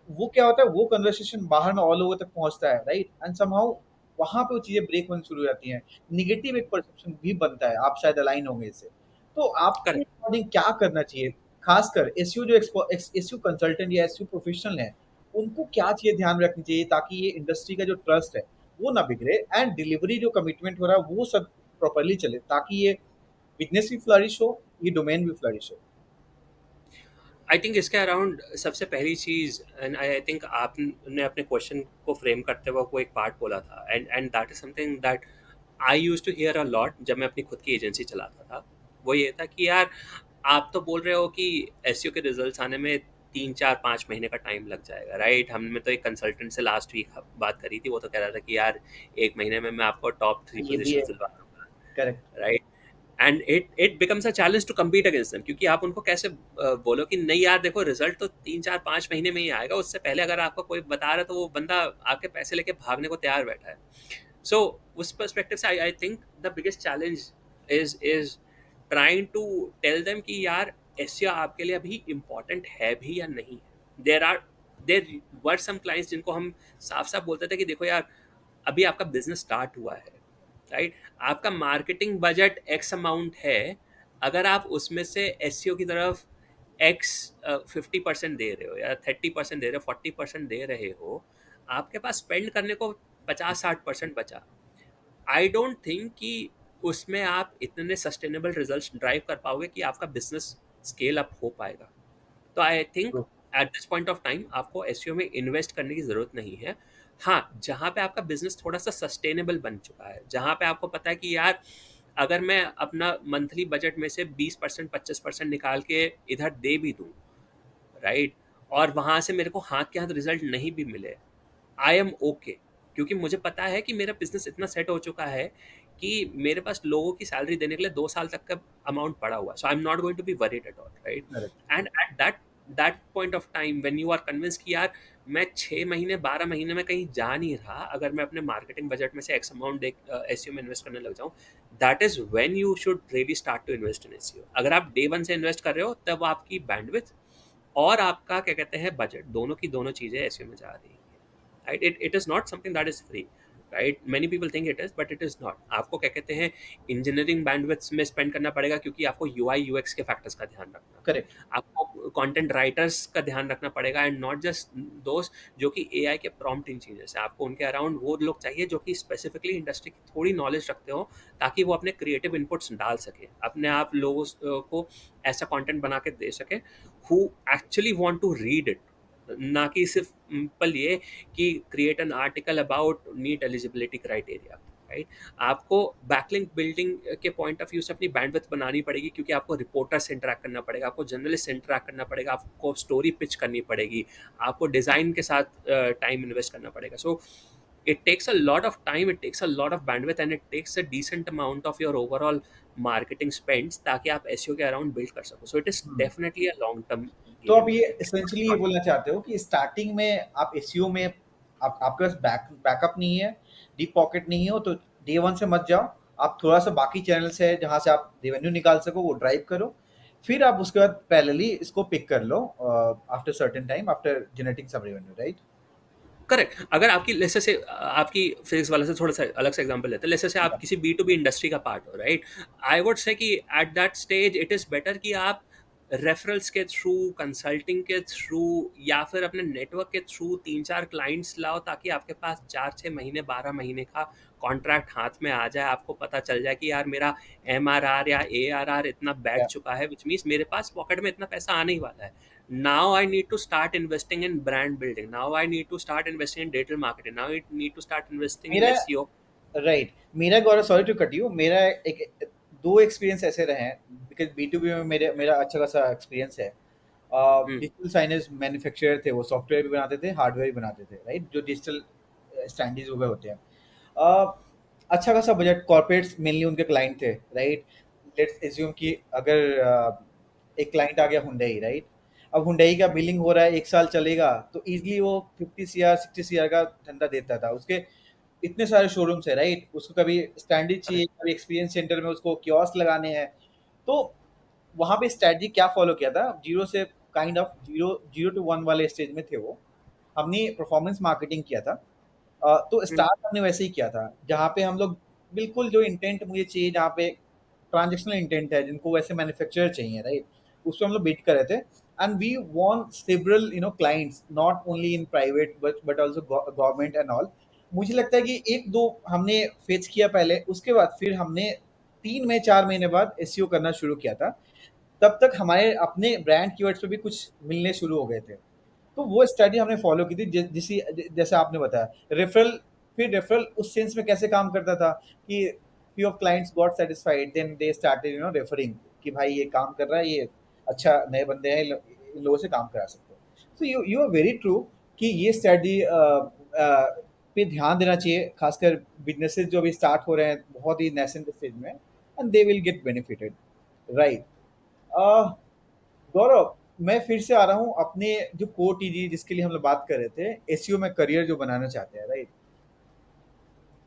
वो क्या होता है, वो कन्वर्सेशन बाहर में ऑल ओवर तक पहुंचता है, राइट? एंड समहाउ वहां पे वो चीजें ब्रेक होनी शुरू हो जाती हैं, निगेटिव एक परसेप्शन भी बनता है। आप शायद अलाइन होंगे इससे। तो आपके करेक्ट। अकॉर्डिंग क्या करना चाहिए, खासकर एसयू जो एसयू कंसल्टेंट या एसयू प्रोफेशनल है, उनको क्या चीजें ध्यान में रखनी चाहिए ताकि ये इंडस्ट्री का जो ट्रस्ट है वो ना बिगड़े, एंड डिलीवरी जो कमिटमेंट हो रहा है वो सब प्रॉपरली चले, ताकि ये बिजनेस भी फ्लरिश हो, ये डोमेन भी फ्लरिश हो। आई थिंक इसके अराउंड सबसे पहली चीज़, एंड आई थिंक आपने अपने क्वेश्चन को फ्रेम करते हुए कोई एक पार्ट बोला था, and that is something that I use to hear a lot जब मैं अपनी खुद की एजेंसी चलाता था। वो ये था कि यार, आप तो बोल रहे हो कि एसईओ के रिजल्ट्स आने में 3 4 5 महीने का टाइम लग जाएगा, राइट? हमने तो एक कंसल्टेंट से लास्ट वीक बात करी थी, वो तो कह रहा था कि यार 1 महीने में मैं आपको टॉप 3 ये भी पोजीशन है। दिलवा दूंगा, correct. Right? And it becomes a challenge to compete against them, क्योंकि आप उनको कैसे बोलो कि नहीं यार देखो, रिजल्ट तो 3 4 5 महीने में ही आएगा, उससे पहले अगर आपको कोई बता रहा है तो वो बंदा आपके पैसे लेके भागने को तैयार बैठा है। सो उस पर्सपेक्टिव से I think the biggest challenge is trying to tell them कि यार एसईओ आपके लिए अभी इम्पोर्टेंट है भी या नहीं है। देर वर सम क्लाइंट्स जिनको हम साफ साफ बोलते थे कि देखो यार, अभी आपका बिजनेस स्टार्ट हुआ है, राइट? आपका मार्केटिंग बजट एक्स अमाउंट है, अगर आप उसमें से एसईओ की तरफ एक्स 50% दे रहे हो या 30% दे रहे हो, 40% दे रहे हो, आपके पास स्पेंड करने को 50 60% बचा। आई डोंट थिंक कि उसमें आप इतने सस्टेनेबल रिजल्ट्स ड्राइव कर पाओगे कि आपका बिजनेस स्केल अप हो पाएगा। तो I think at this point of time आपको एसईओ में इन्वेस्ट करने की ज़रूरत नहीं है। हाँ, जहाँ पे आपका बिजनेस थोड़ा सा सस्टेनेबल बन चुका है, जहाँ पे आपको पता है कि यार, अगर मैं अपना मंथली बजट में से 20% 25% निकाल के इधर दे भी दूँ, राइट, और वहाँ से मेरे को हाथ के हाथ रिजल्ट नहीं भी मिले, आई एम ओके, क्योंकि मुझे पता है कि मेरा बिजनेस इतना सेट हो चुका है कि मेरे पास लोगों की सैलरी देने के लिए 2 साल तक का अमाउंट पड़ा हुआ है। So I am not going to be worried at all, right? Correct. And at that point of time when you are convince कि यार, मैं 6 महीने 12 महीने में कहीं जा नहीं रहा, अगर मैं अपने मार्केटिंग बजट में से एक्स अमाउंट एसईओ में इन्वेस्ट करने लग जाऊँ, that is when you should really start to invest in SEO. अगर आप डे वन से इन्वेस्ट कर रहे हो, तब आपकी बैंडविथ और आपका क्या कहते हैं बजट, दोनों की दोनों चीज़ें एसईओ में जा रही हैं, right? It is not something that is free, right? Many people think it is, but it is not. आपको क्या कहते हैं, इंजीनियरिंग बैंडविड्थ में स्पेंड करना पड़ेगा, क्योंकि आपको यूआई यूएक्स के फैक्टर्स का ध्यान रखना है, करेक्ट। आपको कंटेंट राइटर्स का ध्यान रखना पड़ेगा, एंड नॉट जस्ट दोस्त जो कि एआई के प्रॉम्प्ट इंजीनियर्स हैं। आपको उनके अराउंड वो लोग चाहिए जो कि स्पेसिफिकली इंडस्ट्री की थोड़ी नॉलेज रखते हो, ताकि वो अपने क्रिएटिव इनपुट्स डाल सके, अपने आप लोगों को ऐसा कंटेंट बना के दे सके who actually want to read it, ना कि सिर्फ सिंपल ये कि create an article about NEET eligibility criteria, right? आपको बैकलिंक बिल्डिंग के पॉइंट ऑफ व्यू से अपनी बैंडविड्थ बनानी पड़ेगी, क्योंकि आपको रिपोर्टर से इंटरैक्ट करना पड़ेगा, आपको जर्नलिस्ट से इंटरैक्ट करना पड़ेगा, आपको स्टोरी पिच करनी पड़ेगी, आपको डिज़ाइन के साथ टाइम इन्वेस्ट करना पड़ेगा। सो it takes a lot of time, it takes a lot of bandwidth, and it takes a decent amount of your overall marketing spends, ताकि आप एसईओ के अराउंड बिल्ड कर सको। So it is hmm. Definitely a long term तो आप गेम। ये एसेंशियली ये बोलना चाहते हो कि स्टार्टिंग में आप एसईओ में आपके पास बैकअप नहीं है, डीप पॉकेट नहीं हो, तो डे वन से मत जाओ। आप थोड़ा सा बाकी चैनल्स है जहाँ से आप रेवेन्यू निकाल सको, वो ड्राइव करो। फिर आप उसके बाद पैरेलली इसको पिक कर लो after certain time, after generating some revenue, right? Correct. अगर आपकी जैसे से आपकी फिजिक्स वाले से थोड़ा सा अलग सा एग्जांपल लेते हैं, जैसे से आप किसी बी टू बी इंडस्ट्री का पार्ट हो, राइट? आई वुड से कि at that stage it is better कि आप रेफरल्स के थ्रू, कंसल्टिंग के थ्रू, या फिर अपने नेटवर्क के थ्रू 3 4 क्लाइंट्स लाओ, ताकि आपके पास 4 6 महीने 12 महीने का कॉन्ट्रैक्ट हाथ में आ जाए। आपको पता चल जाए कि यार मेरा MRR या ARR इतना बैठ चुका है, विच मीन्स मेरे पास पॉकेट में इतना पैसा आने ही वाला है। Now I need to start investing in brand building. Now I need to start investing in digital marketing. Now I need to start investing in मेरा SEO. राइट। मेरा गौरव, सॉरी टू कट यू, मेरा एक दो एक्सपीरियंस ऐसे रहे हैं, बिकॉज B2B में मेरा अच्छा खासा एक्सपीरियंस है। हम्म। डिजिटल साइनेज मैन्युफैक्चरर थे, वो सॉफ्टवेयर भी बनाते थे, हार्डवेयर भी बनाते थे, राइट, जो डिजिटल स्टैंडर्ड्स वगैरह होते हैं। अ, अच्छा खासा बजट, कॉर्पोरेट्स मेनली उनके क्लाइंट थे, राइट। लेट्स एज्यूम कि अगर एक क्लाइंट आ गया हुंडई, राइट। अब हुंडई का बिलिंग हो रहा है, 1 साल चलेगा तो इजीली वो 50 CR 60 CR का धंधा देता था। उसके इतने सारे शोरूम्स है, राइट। उसको कभी स्टैंडर्ड चाहिए, करेक्ट। कभी एक्सपीरियंस सेंटर में उसको कियोस्क लगाने हैं। तो वहाँ पे स्ट्रैटेजी क्या फॉलो किया था, जीरो से kind of zero zero to one वाले स्टेज में थे वो। हमने परफॉर्मेंस मार्केटिंग किया था। तो हम्म। स्टार्ट हमने वैसे ही किया था, जहाँ पे हम लोग बिल्कुल जो इंटेंट मुझे चाहिए, जहाँ पे ट्रांजेक्शनल इंटेंट है, जिनको वैसे मैन्युफैक्चरर चाहिए, राइट, उस पे हम लोग बिड कर रहे थे। And we won several clients, not only in private but also government and all. मुझे लगता है कि एक दो हमने फेच किया पहले, उसके बाद फिर हमने 3 में 4 महीने बाद एसईओ करना शुरू किया था। तब तक हमारे अपने ब्रांड कीवर्ड्स पे भी कुछ मिलने शुरू हो गए थे। तो वो स्ट्रेटजी हमने फॉलो की थी, जैसे आपने बताया रेफरल। फिर रेफरल उस सेंस में कैसे काम करता था कि few of clients got satisfied, then they started referring, कि भाई ये काम कर रहा है, ये अच्छा नए बंदे हैं, इन लोगों से काम करा सकते हो। So you you are very true कि ये स्ट्रेटजी पे ध्यान देना चाहिए, खासकर बिजनेसेस जो अभी स्टार्ट हो रहे हैं बहुत ही नेसेंट स्टेज में, and they will get benefited, right. Gaurav, मैं फिर से आ रहा हूँ अपने जो कोर टीजी जिसके लिए हम लोग बात कर रहे थे, एसईओ में करियर जो बनाना चाहते हैं, राइट।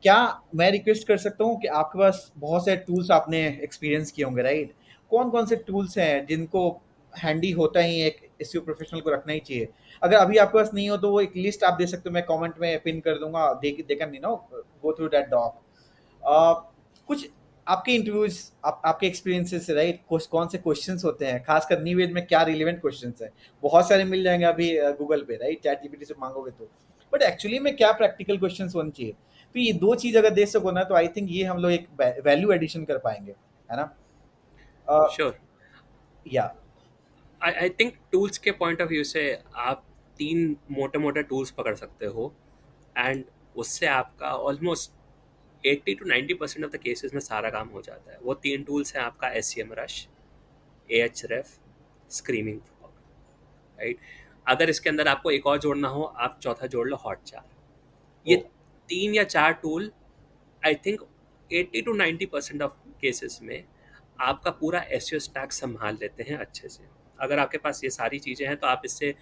क्या मैं रिक्वेस्ट कर सकता हूँ कि आपके पास बहुत सारे टूल्स आपने एक्सपीरियंस किए होंगे, राइट। कौन कौन से टूल्स हैं जिनको हैंडी होता ही एक एसईओ प्रोफेशनल को रखना ही चाहिए। अगर अभी आपके पास नहीं हो तो वो एक लिस्ट आप दे सकते हो, मैं कमेंट में पिन कर दूंगा, they can go through that doc. कुछ आपके इंटरव्यूज, आपके एक्सपीरियंसेस से, राइट, कौन से क्वेश्चंस होते हैं, खासकर न्यू एज में क्या रिलेवेंट क्वेश्चंस हैं। बहुत सारे मिल जाएंगे अभी गूगल पे, राइट, चैट जीपीटी से मांगोगे तो। बट एक्चुअली में क्या प्रैक्टिकल क्वेश्चंस होने चाहिए। तो ये दो चीज अगर दे सको ना, तो आई थिंक ये हम लोग एक वैल्यू एडिशन कर पाएंगे, है ना। श्योर। या आई थिंक टूल्स के पॉइंट ऑफ व्यू से आप तीन मोटे मोटे टूल्स पकड़ सकते हो, एंड उससे आपका almost 80 to 90% of the cases में सारा काम हो जाता है। वो तीन टूल्स हैं आपका: SEM rush, AHREF, screaming fog, right. अगर इसके अंदर आपको एक और जोड़ना हो, आप चौथा जोड़ लो, हॉटजार। ये ओ तीन या चार tool I think 80 to 90% of cases में आपका पूरा एसईओ स्टैक संभाल लेते हैं अच्छे से। अगर आपके पास ये सारी चीज़ें हैं तो आप इससे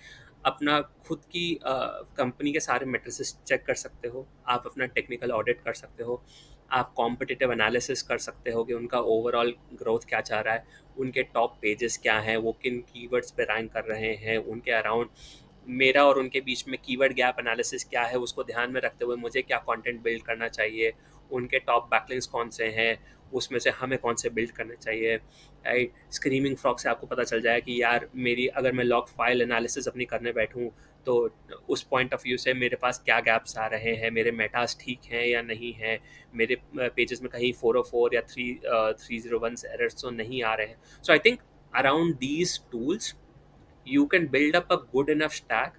अपना खुद की कंपनी के सारे मेट्रिसेस चेक कर सकते हो, आप अपना टेक्निकल ऑडिट कर सकते हो, आप कॉम्पिटिटिव एनालिसिस कर सकते हो कि उनका ओवरऑल ग्रोथ क्या चाह रहा है, उनके टॉप पेजेस क्या हैं, वो किन कीवर्ड्स पे रैंक कर रहे हैं, उनके अराउंड मेरा और उनके बीच में कीवर्ड गैप एनालिसिस क्या है, उसको ध्यान में रखते हुए मुझे क्या कंटेंट बिल्ड करना चाहिए, उनके टॉप बैकलिंक्स कौन से हैं, उसमें से हमें कौन से बिल्ड करने चाहिए, राइट। स्क्रीमिंग फ्रॉग से आपको पता चल जाए कि यार मेरी अगर मैं लॉग फाइल एनालिसिस अपनी करने बैठूँ तो उस पॉइंट ऑफ व्यू से मेरे पास क्या गैप्स आ रहे हैं, मेरे मेटास ठीक हैं या नहीं हैं, मेरे पेजेस में कहीं 404 या 301 एरर्स तो नहीं आ रहे हैं। So I think around these tools you can build up a good enough stack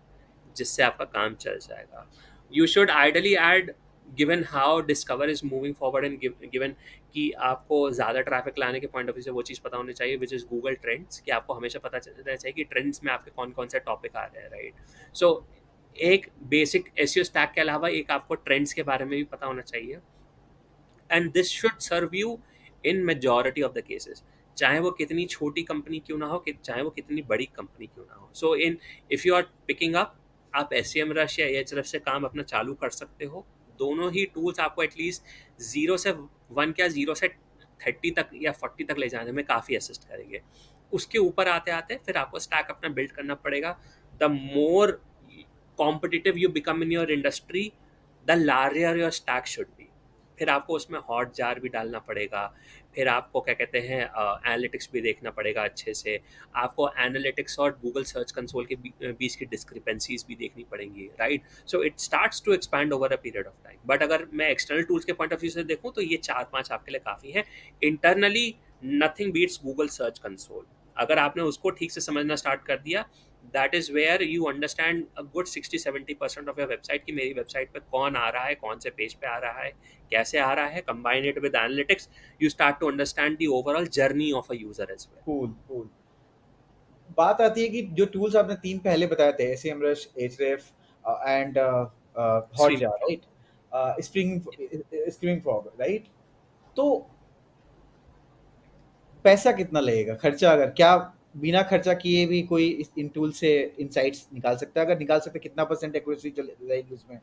जिससे आपका काम चल जाएगा। You should ideally add, given how discover is moving forward and given कि आपको ज़्यादा ट्रैफिक लाने के पॉइंट ऑफ व्यू से वो चीज़ पता होनी चाहिए विच इज़ गूगल ट्रेंड्स, कि आपको हमेशा पता चलना चाहिए कि ट्रेंड्स में आपके कौन कौन से टॉपिक आ रहे हैं, राइट। सो एक बेसिक एसईओ स्टैक के अलावा एक आपको ट्रेंड्स के बारे में भी पता होना चाहिए, and this should serve you in majority of the cases, चाहे वो कितनी छोटी कंपनी क्यों ना हो, कि चाहे वो कितनी बड़ी कंपनी क्यों ना हो। So in if you are picking up, आप एस रश या एच से काम अपना चालू कर सकते हो। दोनों ही टूल्स आपको एटलीस्ट 0 से 1 क्या 0 से 30 तक या 40 तक ले जाने में काफ़ी असिस्ट करेंगे। उसके ऊपर आते आते फिर आपको स्टैक अपना बिल्ड करना पड़ेगा। The more competitive you become in your industry, the larger your stack should be. फिर आपको उसमें हॉट जार भी डालना पड़ेगा, फिर आपको क्या कहते हैं एनालिटिक्स भी देखना पड़ेगा अच्छे से, आपको एनालिटिक्स और गूगल सर्च कंसोल के बीच की डिस्क्रिपेंसीज भी देखनी पड़ेंगी, right. So it starts to expand over a period of time. But अगर मैं एक्सटर्नल टूल्स के पॉइंट ऑफ व्यू से देखूँ तो ये 4-5 आपके लिए काफ़ी हैं। Internally nothing beats Google search console. अगर आपने उसको ठीक से समझना स्टार्ट कर दिया, that is where you understand a good 60-70% of your website, कि मेरी वेबसाइट पे कौन आ रहा है, कौन से पेज पे आ रहा है, कैसे आ रहा है, combine it with analytics, you start to understand the overall journey of a user as well. Cool, cool. बात आती है कि जो टूल्स आपने 3 पहले बताए थे, SEMrush, Ahrefs and Streaming Hotjar, from right? Spring fog, right? तो पैसा कितना लगेगा? खर्चा, अगर क्या बिना खर्चा किए भी कोई इन टूल से इनसाइट्स निकाल सकता है? अगर निकाल सकता है, कितना परसेंट एक्यूरेसी रहेगी उसमें?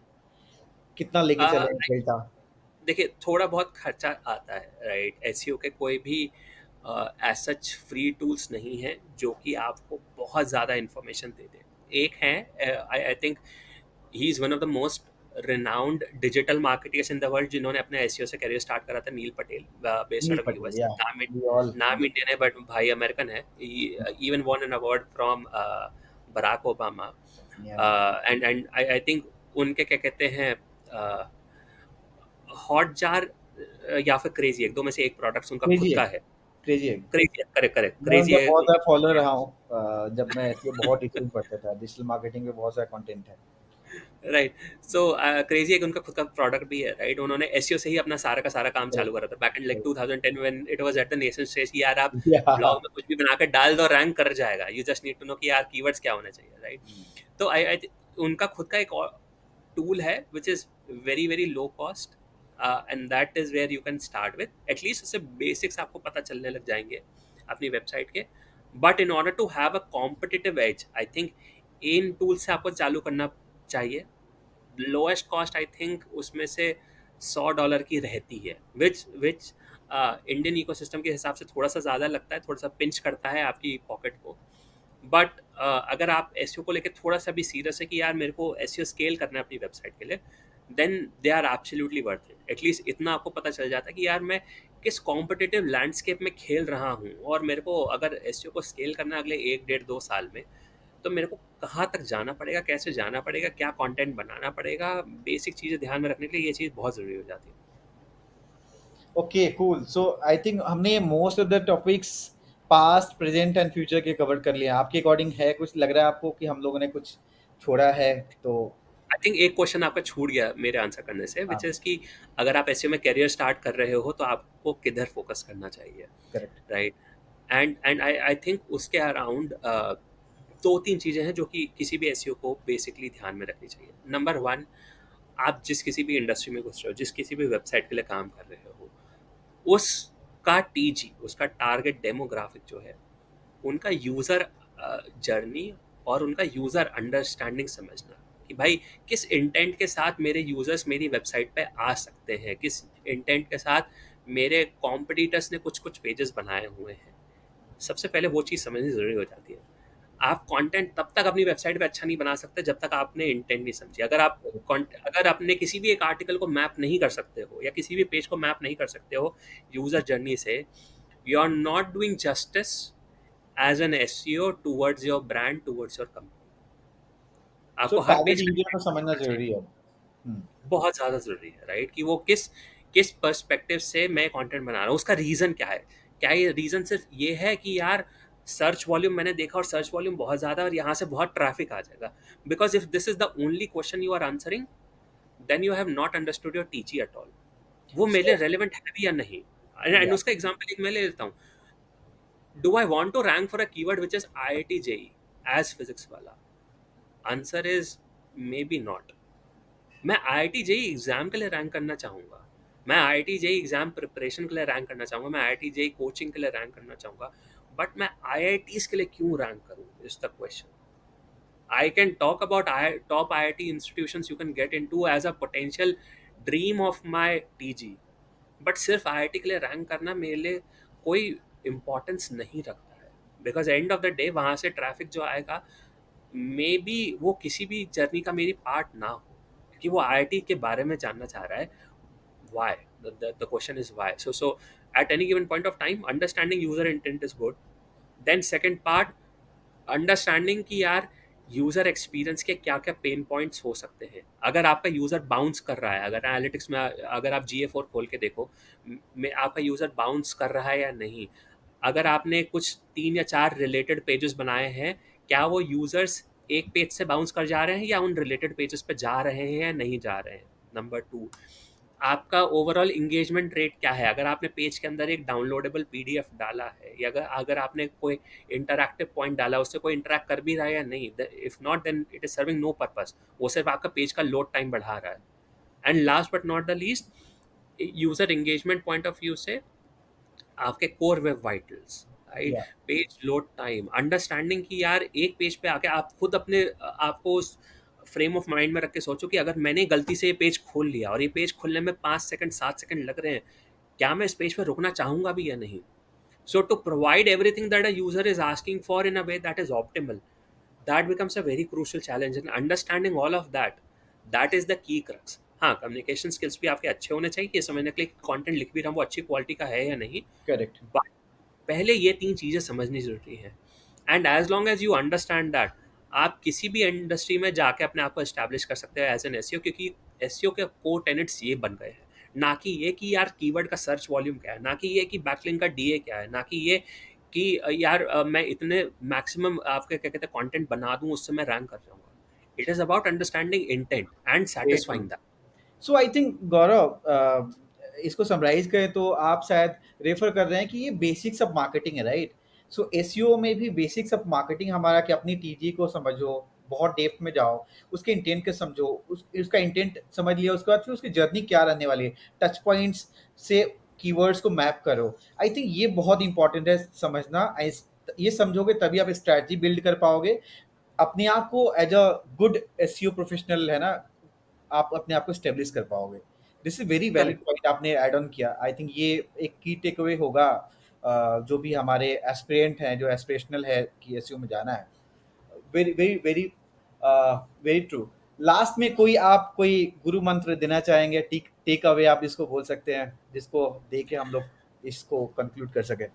कितना लेके चले डेल्टा? देखिए, थोड़ा बहुत खर्चा आता है, राइट? एसईओ के कोई भी एज सच फ्री टूल्स नहीं हैं जो कि आपको बहुत ज़्यादा इंफॉर्मेशन दे दे। एक है, I think he is one of the most renowned digital marketers in the world, जिन्होंने अपने एसईओ से करियर स्टार्ट करा था, Neil Patel, based Neil out of Patel, US. Yeah we all नाम नो। इंडियन है बट भाई अमेरिकन है। Even won an award from Barack Obama. Yeah and I think उनके क्या कहते हैं, हॉट जार या फिर क्रेजी एक, दो में से एक प्रोडक्ट उनका खुद क्रेजी का एग, है। Crazy egg. Crazy, correct correct, मैं क्रेजी उनका है। बहुत बड़ा फॉलोअर रहा हूँ। जब मैं एसईओ बहुत डिटेल पढ़ता था, डिजिटल मार्केटिंग में बहुत सारा कंटेंट है। राइट। सो क्रेजी एक उनका खुद का प्रोडक्ट भी है, राइट? उन्होंने एसईओ से ही अपना सारा का सारा काम चालू करेक्ट, करा था back in like correct. 2010 when it was at the nation stage, कि यार आप या ब्लॉग में कुछ भी बनाकर डाल दो, रैंक कर जाएगा, you just need to know कि यार कीवर्ड्स क्या होने चाहिए, राइट? तो आई उनका खुद का एक टूल है which is very very low cost, and that is where you can start with. At least उससे बेसिक्स आपको पता चलने लग जाएंगे अपनी वेबसाइट के। But in order to have a competitive edge, I think इन टूल से आपको चालू करना चाहिए। लोएस्ट कॉस्ट आई थिंक उसमें से $100 की रहती है, विच इंडियन इकोसिस्टम के हिसाब से थोड़ा सा ज़्यादा लगता है, थोड़ा सा पिंच करता है आपकी पॉकेट को। बट अगर आप एसईओ को लेके थोड़ा सा भी सीरियस है कि यार मेरे को एसईओ स्केल करना है अपनी वेबसाइट के लिए, then they are absolutely worth it. At least इतना आपको पता चल जाता है कि यार मैं किस कॉम्पिटिटिव लैंडस्केप में खेल रहा हूँ, और मेरे को अगर एसईओ को स्केल करना है अगले 1 डेढ़ 2 साल में, तो मेरे को कहाँ तक जाना पड़ेगा, कैसे जाना पड़ेगा, क्या कंटेंट बनाना पड़ेगा, बेसिक चीज़ें ध्यान में रखने के लिए ये चीज़ बहुत ज़रूरी हो जाती है। Okay, cool. So I think हमने most of the topics past, present and future के कवर कर लिए। आपके अकॉर्डिंग है कुछ, लग रहा है आपको कि हम लोगों ने कुछ छोड़ा है? तो आई थिंक एक क्वेश्चन आपका छूट गया मेरे आंसर करने से, विच हाँ, इज़ कि अगर आप एसईओ में करियर स्टार्ट कर रहे हो तो आपको किधर फोकस करना चाहिए, correct. Right? And I think उसके अराउंड 2-3 चीज़ें हैं जो कि किसी भी एसईओ को बेसिकली ध्यान में रखनी चाहिए। नंबर 1, आप जिस किसी भी इंडस्ट्री में घुस रहे हो, जिस किसी भी वेबसाइट के लिए काम कर रहे हो, उसका टीजी, उसका टारगेट डेमोग्राफिक जो है, उनका यूज़र जर्नी और उनका यूज़र अंडरस्टैंडिंग समझना, कि भाई किस इंटेंट के साथ मेरे यूज़र्स मेरी वेबसाइट पे आ सकते हैं, किस इंटेंट के साथ मेरे कॉम्पिटिटर्स ने कुछ कुछ पेजेस बनाए हुए हैं। सबसे पहले वो चीज़ समझनी ज़रूरी हो जाती है। आप कंटेंट तब तक अपनी वेबसाइट पे अच्छा नहीं बना सकते जब तक आपने इंटेंट नहीं समझी। अगर आपने किसी भी एक आर्टिकल को मैप नहीं कर सकते हो, या किसी भी पेज को मैप नहीं कर सकते हो यूज़र जर्नी से, you are not doing justice as an SEO towards your brand, towards your company. So आपको हर टारगेट पेज यूजर को कंटेंट समझना समझना चाहिए। जरूरी है। हम्म। बहुत ज़्यादा ज़रूरी है, राइट? कि वो किस किस पर्सपेक्टिव से मैं कंटेंट बना रहा हूँ, उसका रीज़न क्या है। क्या ये रीज़न सिर्फ ये है कि यार सर्च वॉल्यूम मैंने देखा और सर्च वॉल्यूम बहुत ज़्यादा और यहाँ से बहुत ट्रैफिक आ जाएगा? Because if this is the only question you are answering, then you have not understood your teachy at all. वो मेरे लिए सो रेलिवेंट है भी या नहीं। एंड या उसका एग्जाम्पल एक मैं ले लेता हूँ। Do I want to rank for a keyword which is I I T JEE as physics वाला? Answer is maybe not. मैं आईआईटी जेई एग्जाम के लिए रैंक करना चाहूँगा, मैं आईआईटी जेई एग्जाम प्रिपरेशन के लिए रैंक करना चाहूँगा, मैं आईआईटी जेई कोचिंग के लिए रैंक करना चाहूँगा, बट मैं आईआईटीज के लिए क्यों रैंक करूँ, is the question. I can talk about top IIT institutions you can get into as a potential dream of my TG, but सिर्फ आईआईटी के लिए रैंक करना मेरे लिए कोई इम्पोर्टेंस नहीं रखता है, because and of the day वहाँ से ट्रैफिक जो आएगा, मे बी वो किसी भी जर्नी का मेरी पार्ट ना हो, क्योंकि वो आईआईटी के बारे में जानना चाह रहा है। Why? The question is why. So at any given point of time, understanding user intent is good. Then second part, understanding कि यार यूज़र एक्सपीरियंस के क्या क्या पेन पॉइंट्स हो सकते हैं। अगर आपका यूज़र बाउंस कर रहा है, अगर एनालिटिक्स में अगर आप GA4 खोल के देखो, में आपका यूज़र बाउंस कर रहा है या नहीं। अगर आपने कुछ 3 या 4 रिलेटेड पेजेस बनाए हैं, क्या वो यूजर्स एक पेज से बाउंस कर जा रहे हैं या उन रिलेटेड पेजेस पे जा रहे हैं या नहीं जा रहे हैं। नंबर टू, आपका ओवरऑल इंगेजमेंट रेट क्या है। अगर आपने पेज के अंदर एक डाउनलोडेबल पीडीएफ डाला है या अगर अगर आपने कोई इंटरैक्टिव पॉइंट डाला, उससे कोई इंटरैक्ट कर भी रहा है या नहीं, if not then it is serving no purpose, वो सिर्फ आपका पेज का लोड टाइम बढ़ा रहा है। And last but not the least, user engagement point of view से आपके कोर वेब वाइटल्स, राइट, या पेज लोड टाइम, अंडरस्टैंडिंग कि यार एक पेज पे आके आप खुद अपने आपको उस फ्रेम ऑफ माइंड में रख के सोचो कि अगर मैंने गलती से ये पेज खोल लिया और ये पेज खोलने में 5 सेकंड 7 सेकंड लग रहे हैं, क्या मैं इस पेज पे रुकना चाहूंगा भी या नहीं। So to provide everything that a user is asking for in a way that is optimal, that becomes a very crucial challenge, and understanding all of that, that is the key crux। हाँ, कम्युनिकेशन स्किल्स भी आपके अच्छे होने चाहिए, ये समझने के लिए कंटेंट लिख भी रहा हूँ वो अच्छी क्वालिटी का है या नहीं, करेक्ट। बट पहले ये 3 चीज़ें समझनी ज़रूरी है। And as long as you understand that, आप किसी भी इंडस्ट्री में जाके अपने आप को एस्टैब्लिश कर सकते हैं एज एन एसईओ, क्योंकि एसईओ के कोर टेनेट्स ये बन गए हैं, ना कि ये कि यार कीवर्ड का सर्च वॉल्यूम क्या है, ना कि ये कि बैकलिंक का डीए क्या है, ना कि ये कि यार मैं इतने मैक्सिमम आपके क्या कहते हैं कंटेंट बना दूं उससे मैं रैंक कर जाऊंगा। It is about understanding intent and very true. Satisfying that. So I think Gaurav, इसको समराइज करें तो आप शायद रेफर कर रहे हैं कि ये बेसिक्स ऑफ मार्केटिंग है, राइट? सो एसईओ में भी बेसिक्स ऑफ मार्केटिंग हमारा कि अपनी टीजी को समझो, बहुत डेप्थ में जाओ, उसके इंटेंट को समझो, उसका इंटेंट समझ लिया, उसके बाद फिर उसकी जर्नी क्या रहने वाली है, टच पॉइंट्स से कीवर्ड्स को मैप करो। आई थिंक ये बहुत इंपॉर्टेंट है समझना। ये समझोगे तभी आप स्ट्रैटेजी बिल्ड कर पाओगे, अपने आप को as a good SEO professional, है ना, आप अपने आप को स्टेब्लिश कर पाओगे। This is very valid correct. Point आपने ऐड ऑन किया। आई थिंक ये एक की टेक अवे होगा, जो भी हमारे एस्पिरेंट हैं, जो एस्पिरेशनल है कि एसईओ में जाना है। Very very very very true. Last में कोई आप कोई गुरु मंत्र देना चाहेंगे, टेक टेक अवे आप इसको बोल सकते हैं, जिसको दे के हम लोग इसको कंक्लूड कर सकें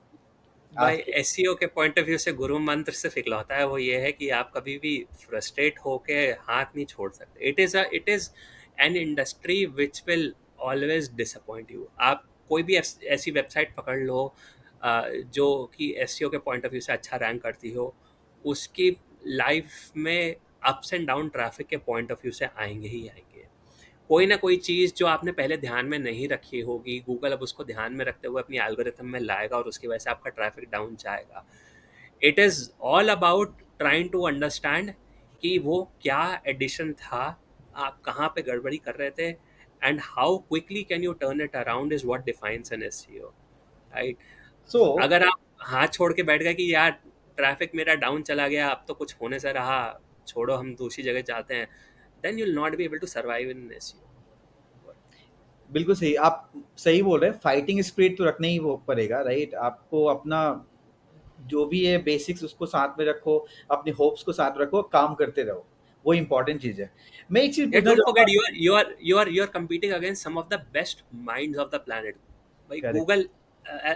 भाई आज के। एसईओ के पॉइंट ऑफ व्यू से गुरु मंत्र सिर्फ इकलौता है, वो ये है कि आप कभी भी फ्रस्ट्रेट होके हाथ नहीं छोड़ सकते। It is an industry which will always disappoint you. आप कोई भी ऐसी वेबसाइट पकड़ लो जो कि एसईओ के पॉइंट ऑफ व्यू से अच्छा रैंक करती हो, उसकी लाइफ में अप्स एंड डाउन ट्रैफिक के पॉइंट ऑफ व्यू से आएंगे ही आएंगे। कोई ना कोई चीज़ जो आपने पहले ध्यान में नहीं रखी होगी, गूगल अब उसको ध्यान में रखते हुए अपनी एल्गोरिथम में लाएगा और उसकी वजह से आपका ट्रैफिक डाउन जाएगा। It is all about trying to understand कि वो क्या एडिशन था, आप कहाँ पे गड़बड़ी कर रहे थे, and how quickly can you turn it around is what defines an SEO, right. So अगर आप हाथ छोड़ के बैठ गए कि यार ट्रैफिक मेरा डाउन चला गया, अब तो कुछ होने से रहा, छोड़ो हम दूसरी जगह जाते हैं, then you will not be able to survive in SEO. बिल्कुल सही, आप सही बोल रहे हैं। फाइटिंग स्पिरिट तो रखना ही वो पड़ेगा, राइट? आपको अपना जो भी है बेसिक्स उसको साथ में रखो, अपने होप्स को साथ रखो, काम करते रहो, वो इंपॉर्टेंट चीज़ है। मैं एक चीज़ Yeah, पूछना don't चाहूँगा। forget you are competing against some of the best minds of the planet. Like correct. Google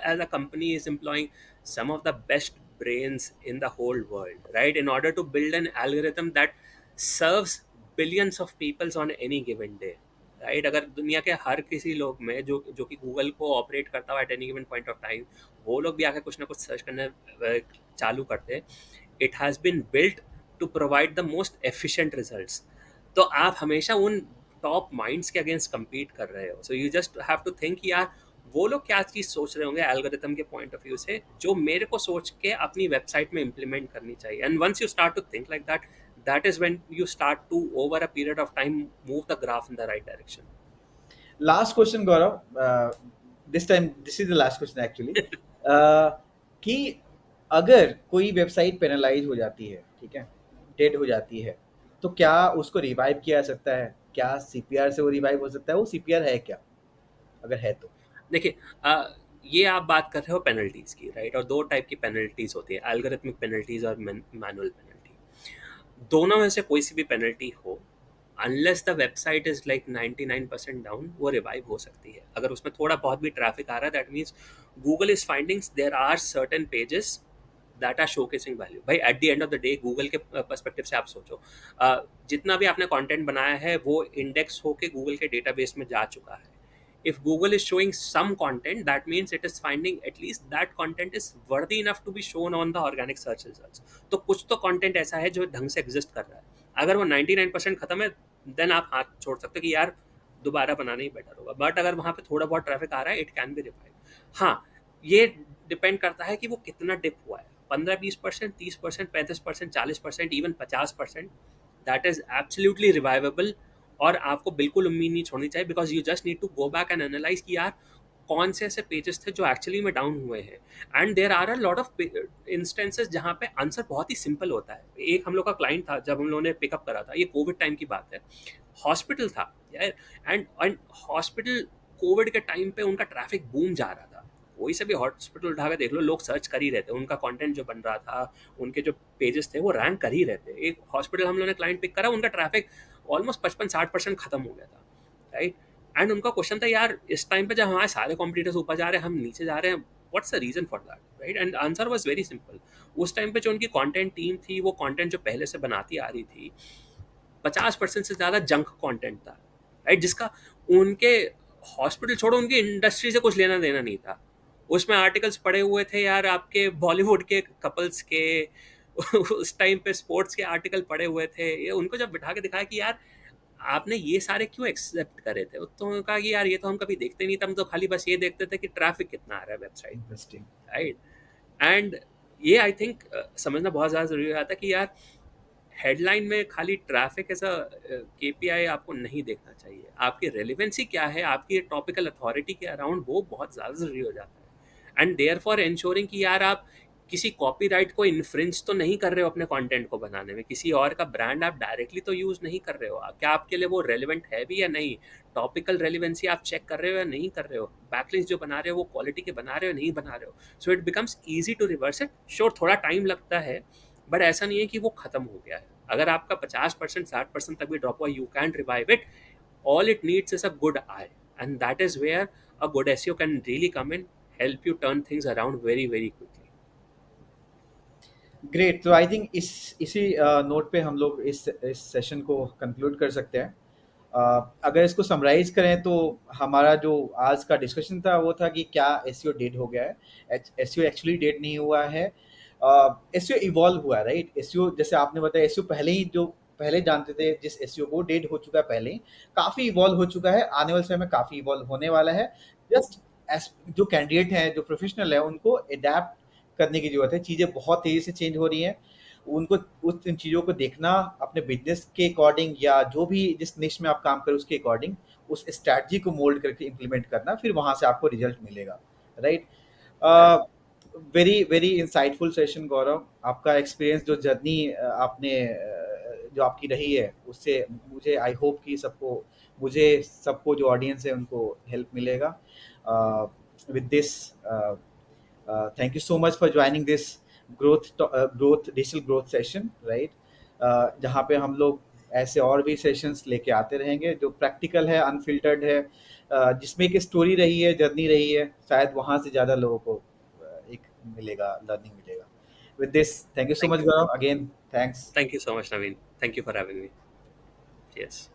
as a company is employing some of the best brains in the whole world, right? In order to build an algorithm that serves billions of peoples on any given day, right? अगर दुनिया के हर किसी लोग में जो कि गूगल को ऑपरेट करता हो at any given point of time, वो लोग भी आके कुछ ना कुछ सर्च करने चालू करते हैं, it has been built to provide the most efficient results. तो आप हमेशा उन टॉप माइंड्स के अगेंस्ट compete कर रहे हो। So you just have to think यार वो लोग क्या चीज़ सोच रहे होंगे एल्गोरिथम के पॉइंट ऑफ व्यू से, जो मेरे को सोच के अपनी वेबसाइट में इम्प्लीमेंट करनी चाहिए। And once you start to think like that, that is when you start to over a period of time move the graph in the right direction। Last question Gaurav, this time this is the last question actually, कि अगर कोई वेबसाइट पेनलाइज हो जाती है, ठीक है, डेड हो जाती है, तो क्या उसको रिवाइव किया जा सकता है? क्या सीपीआर से वो रिवाइव हो सकता है? वो सीपीआर है क्या, अगर है तो? देखिए ये आप बात कर रहे हो पेनल्टीज की, राइट, और दो टाइप की पेनल्टीज होती है, एल्गोरिथमिक पेनल्टीज और मैनुअल पेनल्टी। दोनों में से कोई सी भी पेनल्टी हो, unless the website is like 99% down, वो रिवाइव हो सकती है। अगर उसमें थोड़ा बहुत भी ट्रैफिक आ रहा है, that means Google is finding there are certain pages that are showcasing value. भाई at the end of the day Google के पर्सपेक्टिव से आप सोचो, जितना भी आपने कंटेंट बनाया है वो इंडेक्स होके गूगल के डेटाबेस में जा चुका है। If Google is showing some content, that means it is finding at least that content is worthy enough to be shown on the organic search results. तो कुछ तो content ऐसा है जो ढंग से एग्जिस्ट कर रहा है. अगर वो 99% खत्म है, देन आप हाथ छोड़ सकते हो कि यार दोबारा बनाना ही बेटर होगा. बट अगर वहाँ पे थोड़ा बहुत ट्रैफिक आ रहा है, इट कैन बी रिवाइव. हाँ, ये डिपेंड करता है कि वो कितना डिप हुआ है. 15-20%, 30%, 35%, 40%, even 50%, that is absolutely revivable. और आपको बिल्कुल उम्मीद नहीं छोड़नी चाहिए, because you just need to go back and analyse कि यार कौन से ऐसे पेजेस थे जो एक्चुअली में डाउन हुए हैं. And there are a lot of instances जहाँ पे आंसर बहुत ही सिंपल होता है. एक हम लोग का क्लाइंट था, जब हम लोगों ने पिकअप करा था, ये कोविड टाइम की बात है, हॉस्पिटल था यार. एंड हॉस्पिटल कोविड के टाइम पे उनका ट्रैफिक बूम जा रहा था. कोई से भी हॉस्पिटल उठा के देख लो, लोग सर्च कर ही रहे थे. उनका कंटेंट जो बन रहा था, उनके जो पेजेस थे वो रैंक कर ही रहे थे. एक हॉस्पिटल हम लोगों ने क्लाइंट पिक करा, उनका ट्रैफिक ऑलमोस्ट 55-60% खत्म हो गया था, राइट. एंड उनका क्वेश्चन था, यार इस टाइम पे जब हमारे सारे कॉम्पिटिटर्स ऊपर जा रहे हैं, हम नीचे जा रहे हैं, what's the reason for that, right. And answer was very simple. उस टाइम पे जो उनकी कंटेंट टीम थी, वो कंटेंट जो पहले से बनाती आ रही थी, 50% से ज़्यादा जंक कंटेंट था, राइट, जिसका उनके हॉस्पिटल छोड़ो, उनकी इंडस्ट्री से कुछ लेना देना नहीं था. उसमें आर्टिकल्स पड़े हुए थे यार आपके बॉलीवुड के कपल्स के, उस टाइम पे स्पोर्ट्स के आर्टिकल पड़े हुए थे. ये उनको जब बिठा के दिखाया कि यार आपने ये सारे क्यों एक्सेप्ट करे थे, तो उन्होंने कहा कि यार ये तो हम कभी देखते नहीं थे, हम तो खाली बस ये देखते थे कि ट्रैफिक कितना आ रहा है वेबसाइट पे, इंटरेस्टिंग. राइट. एंड ये आई थिंक समझना बहुत ज़्यादा ज़रूरी हो जाता है कि यार हेडलाइन में खाली ट्रैफिक एज अ केपीआई आपको नहीं देखना चाहिए. आपकी रेलिवेंसी क्या है, आपकी टॉपिकल अथॉरिटी के अराउंड, वो बहुत ज़्यादा ज़रूरी हो जाता है. एंड देयर फॉर इंश्योरिंग कि यार आप किसी कॉपीराइट को इन्फ्रिंज तो नहीं कर रहे हो अपने कंटेंट को बनाने में, किसी और का ब्रांड आप डायरेक्टली तो यूज़ नहीं कर रहे हो. क्या आपके लिए वो रेलिवेंट है भी या नहीं, टॉपिकल रेलिवेंसी आप चेक कर रहे हो या नहीं कर रहे हो, बैकलिंक्स जो बना रहे हो वो क्वालिटी के बना रहे हो नहीं बना रहे हो. So it becomes easy to reverse it. Sure थोड़ा टाइम लगता है, बट ऐसा नहीं है कि वो खत्म हो गया है. अगर आपका 50% 60% तक भी ड्रॉप हुआ, you can revive it. All it needs is a good eye, and that is where a good SEO can really come in, help you turn things around very very quickly. Great. तो आई थिंक इसी नोट पे हम लोग इस सेशन को कंक्लूड कर सकते हैं. अगर इसको समराइज करें तो हमारा जो आज का डिस्कशन था वो था कि क्या एसईओ डेड हो गया है. एसईओ एक्चुअली डेड नहीं हुआ है. एसईओ इवॉल्व हुआ है, राइट. एसईओ जैसे आपने बताया, एसईओ पहले ही जो पहले जानते थे जिस एसईओ को, डेड हो चुका है पहले ही. काफ़ी इवॉल्व हो चुका है, आने वाले समय में काफ़ी इवॉल्व होने वाला है. जस्ट जो कैंडिडेट हैं, जो प्रोफेशनल है, उनको अडेप्ट करने की ज़रूरत है. चीज़ें बहुत तेज़ी से चेंज हो रही हैं. उनको उस इन चीज़ों को देखना, अपने बिजनेस के अकॉर्डिंग या जो भी जिस निश में आप काम करें उसके अकॉर्डिंग उस स्ट्रैटेजी को मोल्ड करके इम्प्लीमेंट करना, फिर वहाँ से आपको रिजल्ट मिलेगा, right. Correct. Very very insightful session Gaurav. आपका एक्सपीरियंस, जो जर्नी आपने जो आपकी रही है, उससे मुझे आई होप कि सबको जो ऑडियंस है उनको हेल्प मिलेगा. With this, thank you so much for joining this digital growth session, right. जहाँ पे हम लोग ऐसे और भी सेशंस लेके आते रहेंगे जो प्रैक्टिकल है, अनफिल्टर्ड है, जिसमें एक स्टोरी रही है, जर्नी रही है. शायद वहाँ से ज़्यादा लोगों को एक मिलेगा, लर्निंग मिलेगा. With this, thank you so thank much you. Gaurav. Again thanks. Thank you so much Naveen. Thank you for having me. Yes.